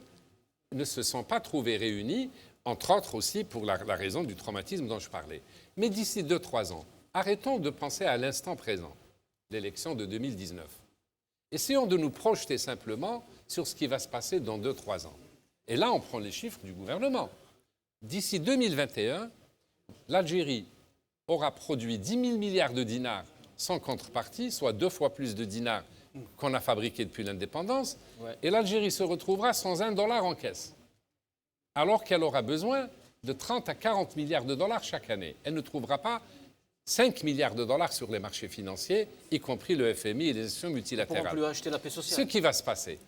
ne se sont pas trouvés réunis, entre autres aussi pour la raison du traumatisme dont je parlais. Mais d'ici 2-3 ans, arrêtons de penser à l'instant présent, l'élection de 2019. Essayons de nous projeter simplement sur ce qui va se passer dans 2-3 ans. Et là, on prend les chiffres du gouvernement. D'ici 2021, l'Algérie aura produit 10 000 milliards de dinars sans contrepartie, soit 2 fois plus de dinars qu'on a fabriqué depuis l'indépendance, et l'Algérie se retrouvera sans $1 en caisse, alors qu'elle aura besoin de 30 à 40 milliards de dollars chaque année. Elle ne trouvera pas 5 milliards de dollars sur les marchés financiers, y compris le FMI et les institutions multilatérales. Ils ne pourront plus acheter la paix sociale. Ce qui va se passer.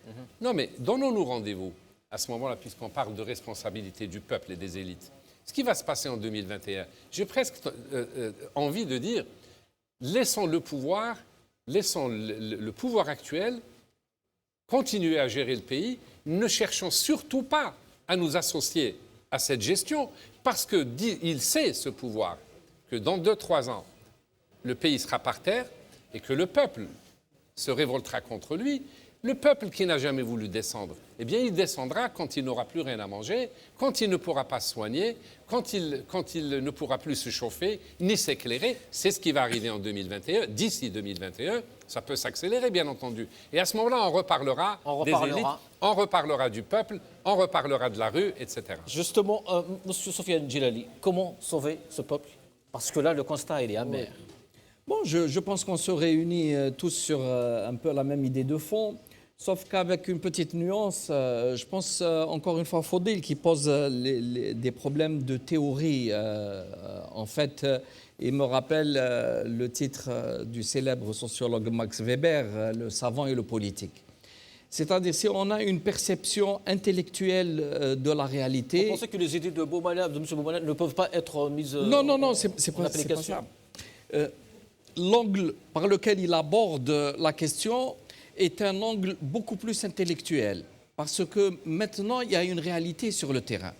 Non, mais donnons-nous rendez-vous à ce moment-là, puisqu'on parle de responsabilité du peuple et des élites. Ce qui va se passer en 2021, j'ai presque envie de dire, laissons le pouvoir actuel continuer à gérer le pays. Ne cherchons surtout pas à nous associer à cette gestion, parce qu'il sait, ce pouvoir, que dans 2-3 ans, le pays sera par terre et que le peuple se révoltera contre lui. Le peuple qui n'a jamais voulu descendre, eh bien, il descendra quand il n'aura plus rien à manger, quand il ne pourra pas se soigner, quand il ne pourra plus se chauffer, ni s'éclairer. C'est ce qui va arriver en 2021. D'ici 2021, ça peut s'accélérer, bien entendu. Et à ce moment-là, on reparlera des élites, on reparlera du peuple, on reparlera de la rue, etc. Justement, M. Sofiane Djilali, comment sauver ce peuple? Parce que là, le constat, il est amer. Bon, je pense qu'on se réunit tous sur un peu la même idée de fond. Sauf qu'avec une petite nuance, je pense encore une fois à Faudil qui pose des problèmes de théorie. En fait, il me rappelle le titre du célèbre sociologue Max Weber, Le savant et le politique. C'est-à-dire si on a une perception intellectuelle de la réalité... Vous pensez que les idées de M. Boumala ne peuvent pas être mises Non, c'est pas ça. L'angle par lequel il aborde la question est un angle beaucoup plus intellectuel. Parce que maintenant, il y a une réalité sur le terrain.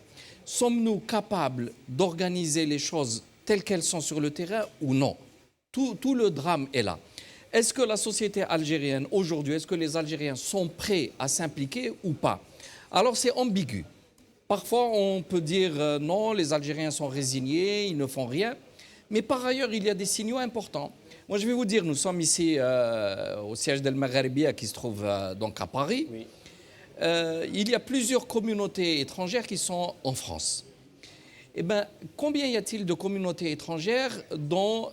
Sommes-nous capables d'organiser les choses telles qu'elles sont sur le terrain ou non? Tout le drame est là. Est-ce que la société algérienne, aujourd'hui, est-ce que les Algériens sont prêts à s'impliquer ou pas? Alors c'est ambigu. Parfois, on peut dire non, les Algériens sont résignés, ils ne font rien. Mais par ailleurs, il y a des signaux importants. Moi, je vais vous dire, nous sommes ici au siège d'El Magharibia qui se trouve donc à Paris. Oui. Il y a plusieurs communautés étrangères qui sont en France. Eh bien, combien y a-t-il de communautés étrangères dont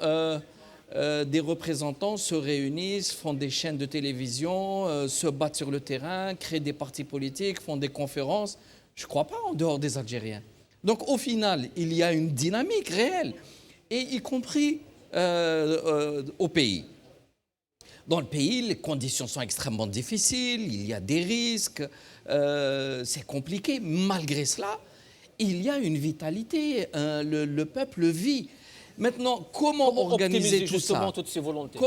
des représentants se réunissent, font des chaînes de télévision, se battent sur le terrain, créent des partis politiques, font des conférences? Je ne crois pas en dehors des Algériens. Donc au final, il y a une dynamique réelle, et y compris au pays. Dans le pays, les conditions sont extrêmement difficiles, il y a des risques, c'est compliqué. Malgré cela, il y a une vitalité, le peuple vit. Maintenant, comment organiser tout ça? Toutes ces volontés?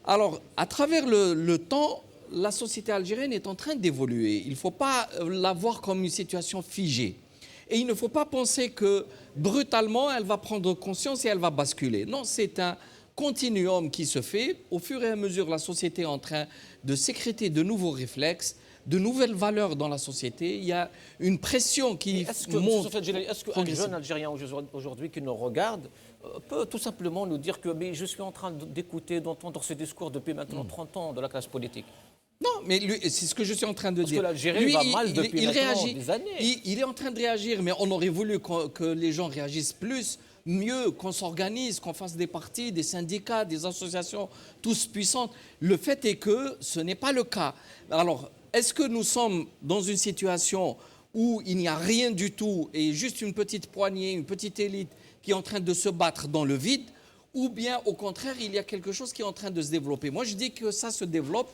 Alors, à travers le temps, la société algérienne est en train d'évoluer. Il ne faut pas la voir comme une situation figée. Et il ne faut pas penser que brutalement, elle va prendre conscience et elle va basculer. Non, c'est un continuum qui se fait. Au fur et à mesure, la société est en train de sécréter de nouveaux réflexes, de nouvelles valeurs dans la société. Il y a une pression qui monte. Est-ce qu'un jeune Algérien aujourd'hui qui nous regarde peut tout simplement nous dire que mais je suis en train d'écouter, d'entendre ce discours depuis maintenant 30 ans de la classe politique? Non, mais c'est ce que je suis en train de dire. Parce que l'Algérie va mal depuis des années. Il est en train de réagir, mais on aurait voulu que les gens réagissent plus, mieux, qu'on s'organise, qu'on fasse des partis, des syndicats, des associations, tous puissantes. Le fait est que ce n'est pas le cas. Alors, est-ce que nous sommes dans une situation où il n'y a rien du tout et juste une petite poignée, une petite élite qui est en train de se battre dans le vide, ou bien au contraire, il y a quelque chose qui est en train de se développer? Moi, je dis que ça se développe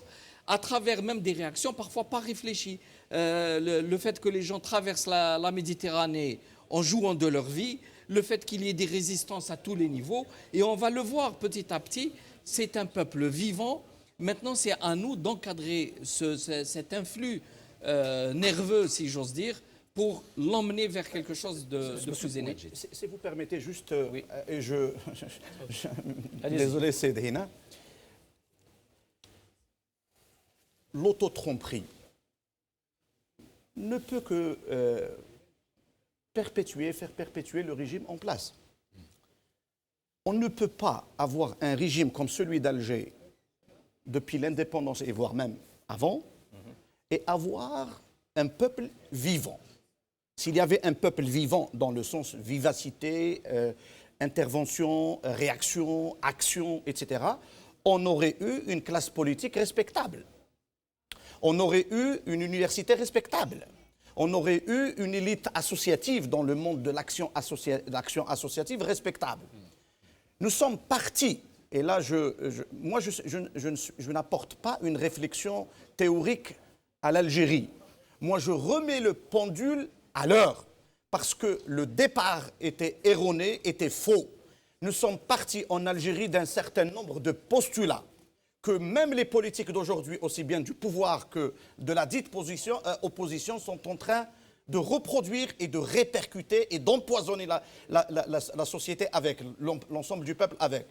à travers même des réactions parfois pas réfléchies. Le fait que les gens traversent la Méditerranée en jouant de leur vie, le fait qu'il y ait des résistances à tous les niveaux, et on va le voir petit à petit, c'est un peuple vivant. Maintenant, c'est à nous d'encadrer cet influx nerveux, si j'ose dire, pour l'emmener vers quelque chose de plus énergique. Si vous permettez juste, oui. Et désolé, c'est Dina. L'autotromperie ne peut que faire perpétuer le régime en place. On ne peut pas avoir un régime comme celui d'Alger depuis l'indépendance, et voire même avant, et avoir un peuple vivant. S'il y avait un peuple vivant dans le sens vivacité, intervention, réaction, action, etc., on aurait eu une classe politique respectable. On aurait eu une université respectable. On aurait eu une élite associative dans le monde de l'action associative respectable. Nous sommes partis, et là, je n'apporte pas une réflexion théorique à l'Algérie. Moi, je remets le pendule à l'heure, parce que le départ était erroné, était faux. Nous sommes partis en Algérie d'un certain nombre de postulats que même les politiques d'aujourd'hui, aussi bien du pouvoir que de la dite opposition, sont en train de reproduire et de répercuter et d'empoisonner la société avec, l'ensemble du peuple avec.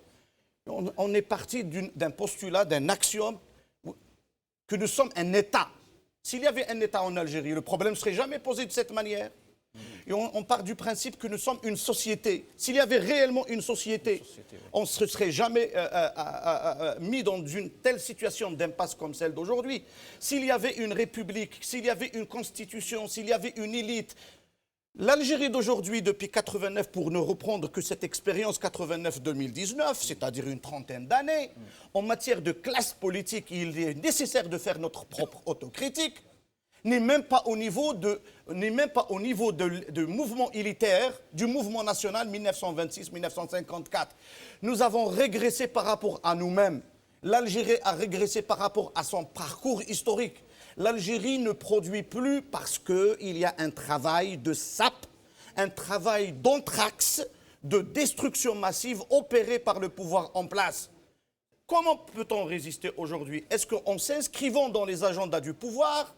On est parti d'un postulat, d'un axiome, que nous sommes un État. S'il y avait un État en Algérie, le problème ne serait jamais posé de cette manière. Et on part du principe que nous sommes une société. S'il y avait réellement une société, on ne se serait jamais mis dans une telle situation d'impasse comme celle d'aujourd'hui. S'il y avait une république, s'il y avait une constitution, s'il y avait une élite, l'Algérie d'aujourd'hui, depuis 89, pour ne reprendre que cette expérience 89-2019, c'est-à-dire une trentaine d'années, en matière de classe politique, il est nécessaire de faire notre propre autocritique, n'est même pas au niveau de mouvement élitaire, du mouvement national 1926-1954. Nous avons régressé par rapport à nous-mêmes. L'Algérie a régressé par rapport à son parcours historique. L'Algérie ne produit plus parce qu'il y a un travail de sape, un travail d'anthrax, de destruction massive opérée par le pouvoir en place. Comment peut-on résister aujourd'hui? Est-ce qu'en s'inscrivant dans les agendas du pouvoir,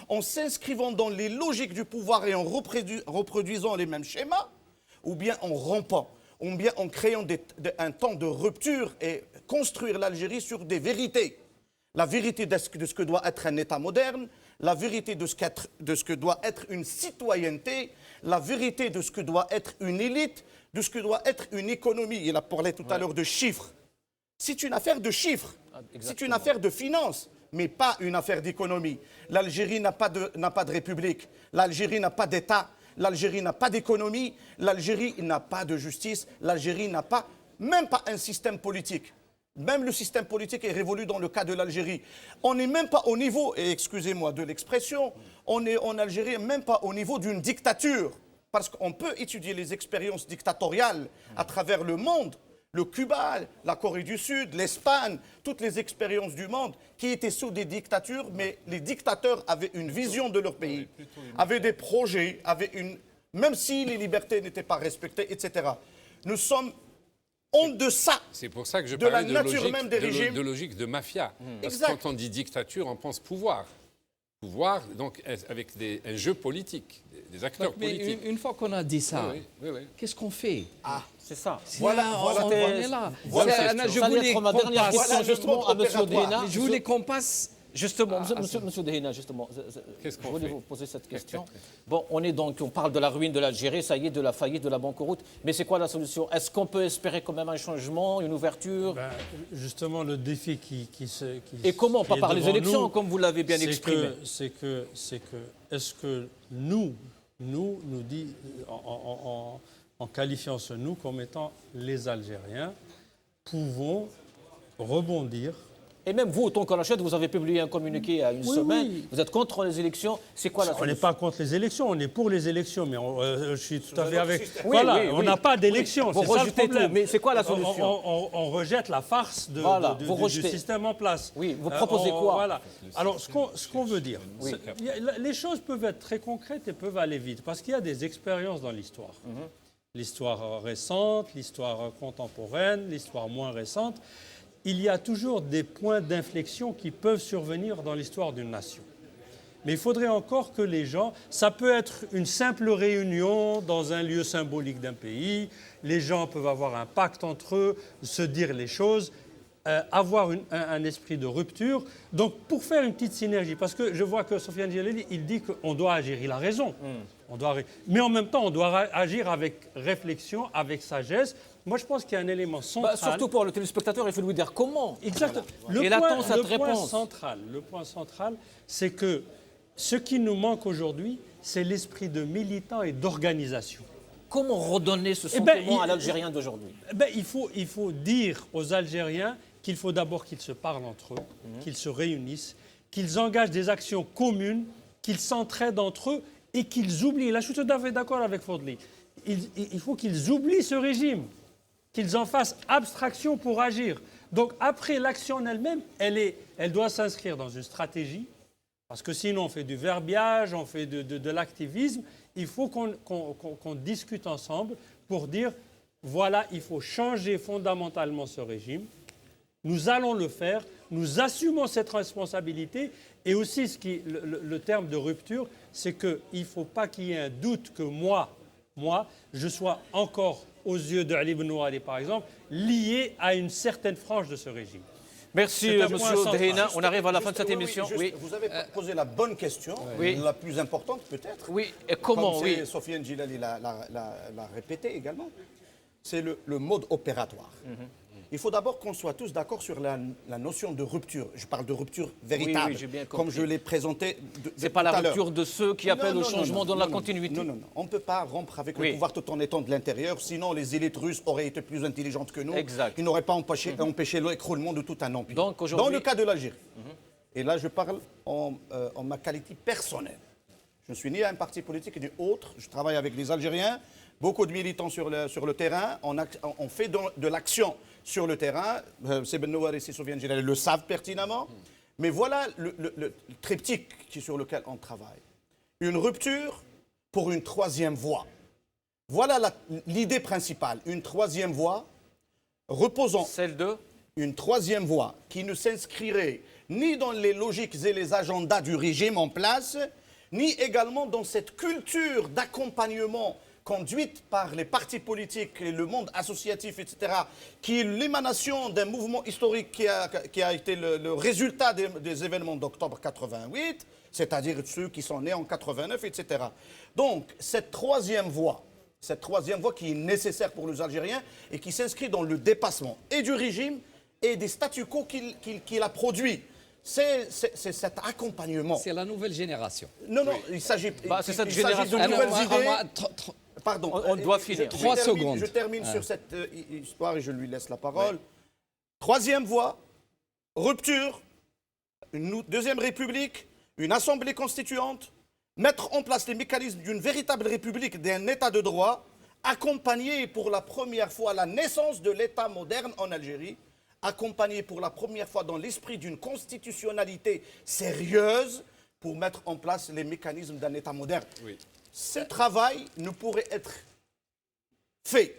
en s'inscrivant dans les logiques du pouvoir et en reproduisant les mêmes schémas, ou bien en rompant, ou bien en créant un temps de rupture et construire l'Algérie sur des vérités? La vérité de ce que doit être un État moderne, la vérité de ce que doit être une citoyenneté, la vérité de ce que doit être une élite, de ce que doit être une économie. Il a parlé tout à l'heure de chiffres. C'est une affaire de chiffres, c'est une affaire de finances, mais pas une affaire d'économie. L'Algérie n'a pas de république, l'Algérie n'a pas d'État, l'Algérie n'a pas d'économie, l'Algérie n'a pas de justice, l'Algérie n'a pas, même pas un système politique. Même le système politique est révolu dans le cas de l'Algérie. On n'est même pas au niveau, et excusez-moi de l'expression, on est en Algérie même pas au niveau d'une dictature. Parce qu'on peut étudier les expériences dictatoriales à travers le monde, le Cuba, la Corée du Sud, l'Espagne, toutes les expériences du monde qui étaient sous des dictatures, mais les dictateurs avaient une vision de leur pays, avaient des projets, même si les libertés n'étaient pas respectées, etc. Nous sommes en deçà C'est pour ça que je de la parlais nature logique, même des régimes. de logique de mafia. Parce que Exact. quand on dit dictature, on pense pouvoir. Pouvoir, donc, avec un jeu politique, des acteurs Mais politiques. une fois qu'on a dit ça, Oui. qu'est-ce qu'on fait? C'est ça. Voilà, on est là. Voilà, Je ça allait voulais être ma qu'on dernière passe. question Voilà, justement à le mode M. Dehena. opératoire. Je voulais qu'on passe. Justement, monsieur Dehena, justement, Qu'est-ce qu'on je voulais fait vous poser cette question. Bon, on parle de la ruine de l'Algérie, ça y est, de la faillite, de la banqueroute, mais c'est quoi la solution? Est-ce qu'on peut espérer quand même un changement, une ouverture? Ben, justement, le défi qui Et comment? qui Pas est par les devant élections, nous, comme vous l'avez bien exprimé. Est-ce que nous dit, en qualifiant ce nous comme étant les Algériens, pouvons rebondir? Et même vous, autant qu'en achète, vous avez publié un communiqué à une semaine, oui. vous êtes contre les élections, c'est quoi la On n'est solution? pas contre les élections, on est pour les élections, mais je suis tout à fait avec... Oui, voilà, oui, on oui. n'a pas d'élections, Vous c'est ça le rejetez problème. tout, mais c'est quoi la solution? On rejette la farce Voilà, vous du rejetez. système en place. Oui, vous proposez quoi? Voilà. Alors, ce qu'on veut dire, les choses peuvent être très concrètes et peuvent aller vite, parce qu'il y a des expériences dans l'histoire. L'histoire récente, l'histoire contemporaine, l'histoire moins récente. Il y a toujours des points d'inflexion qui peuvent survenir dans l'histoire d'une nation. Mais il faudrait encore que les gens... Ça peut être une simple réunion dans un lieu symbolique d'un pays. Les gens peuvent avoir un pacte entre eux, se dire les choses, avoir un esprit de rupture. Donc, pour faire une petite synergie, parce que je vois que Sofiane Djalali, il dit qu'on doit agir. Il a raison. Mais en même temps, on doit agir avec réflexion, avec sagesse. Moi, je pense qu'il y a un élément central. Surtout pour le téléspectateur, il faut lui dire comment. Exactement. Et il attend cette réponse. Le point central, c'est que ce qui nous manque aujourd'hui, c'est l'esprit de militant et d'organisation. Comment redonner ce sentiment à l'Algérien d'aujourd'hui? Il faut dire aux Algériens qu'il faut d'abord qu'ils se parlent entre eux, qu'ils se réunissent, qu'ils engagent des actions communes, qu'ils s'entraident entre eux et qu'ils oublient. Là, je suis tout à fait d'accord avec Fodli. Il faut qu'ils oublient ce régime, qu'ils en fassent abstraction pour agir. Donc après, l'action en elle-même, elle doit s'inscrire dans une stratégie, parce que sinon on fait du verbiage, on fait de l'activisme. Il faut qu'on discute ensemble pour dire, voilà, il faut changer fondamentalement ce régime. Nous allons le faire, nous assumons cette responsabilité. Et aussi, le terme de rupture, c'est qu'il ne faut pas qu'il y ait un doute que moi, je sois encore, aux yeux de Ali Ben Ouali, par exemple, lié à une certaine frange de ce régime. Merci, C'est un M. point central. Dehena. On arrive à la fin de cette émission. Oui, vous avez posé la bonne question, la plus importante peut-être. Oui, et comment? Comme Sofiane Djalali l'a répété également. C'est le mode opératoire. Il faut d'abord qu'on soit tous d'accord sur la notion de rupture. Je parle de rupture véritable, Oui, j'ai bien compris. comme je l'ai présenté C'est pas la rupture de ceux qui appellent au changement dans la continuité. Non. On ne peut pas rompre avec le pouvoir tout en étant de l'intérieur, sinon les élites russes auraient été plus intelligentes que nous. Exact. Ils n'auraient pas empêché l'écroulement de tout un empire. Donc, aujourd'hui- dans le cas de l'Algérie. Et là, je parle en ma qualité personnelle. Je ne suis ni à un parti politique ni autre. Je travaille avec des Algériens, beaucoup de militants sur le terrain. On fait de l'action sur le terrain. C'est Ben Nouar et Sofiane Djalali le savent pertinemment. Mais voilà le triptyque sur lequel on travaille. Une rupture pour une troisième voie. Voilà l'idée principale. Une troisième voie reposant... Celle de Une troisième voie qui ne s'inscrirait ni dans les logiques et les agendas du régime en place, ni également dans cette culture d'accompagnement conduite par les partis politiques et le monde associatif, etc., qui est l'émanation d'un mouvement historique qui a été le résultat des événements d'octobre 88, c'est-à-dire ceux qui sont nés en 89, etc. Donc, cette troisième voie qui est nécessaire pour les Algériens et qui s'inscrit dans le dépassement et du régime et des statu quo qu'il a produit. C'est cet accompagnement. C'est la nouvelle génération. Non, il s'agit c'est cette génération. de nouvelles idées. Pardon. On doit finir. 3 secondes. Je termine sur cette histoire et je lui laisse la parole. Ouais. Troisième voie, rupture, une deuxième république, une assemblée constituante, mettre en place les mécanismes d'une véritable république, d'un état de droit, accompagner pour la première fois la naissance de l'état moderne en Algérie, accompagné pour la première fois dans l'esprit d'une constitutionnalité sérieuse pour mettre en place les mécanismes d'un État moderne. Oui. Ce travail ne pourrait être fait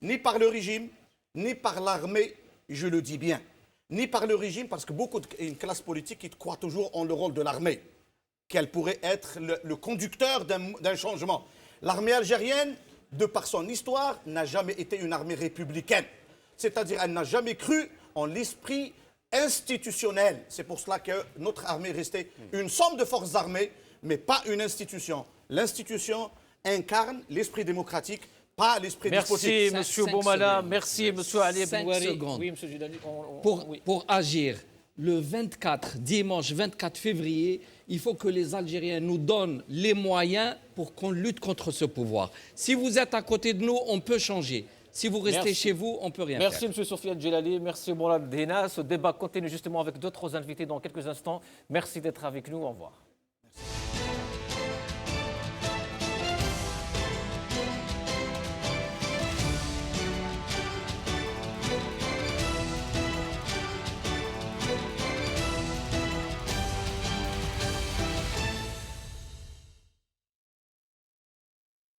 ni par le régime, ni par l'armée, je le dis bien, ni par le régime, parce que une classe politique qui croit toujours en le rôle de l'armée, qu'elle pourrait être le conducteur d'un changement. L'armée algérienne, de par son histoire, n'a jamais été une armée républicaine. C'est-à-dire qu'elle n'a jamais cru en l'esprit institutionnel. C'est pour cela que notre armée est restée une somme de forces armées, mais pas une institution. L'institution incarne l'esprit démocratique, pas l'esprit despotique. Merci, M. Boumala. Merci, M. Ali 5 Benouari. secondes. Oui, M. Jilani. Pour agir, le 24, dimanche 24 février, il faut que les Algériens nous donnent les moyens pour qu'on lutte contre ce pouvoir. Si vous êtes à côté de nous, on peut changer. Si vous restez chez vous, on ne peut rien faire. Merci, M. Sofiane Djelali. Merci, Mourad Dena. Ce débat continue justement avec d'autres invités dans quelques instants. Merci d'être avec nous. Au revoir.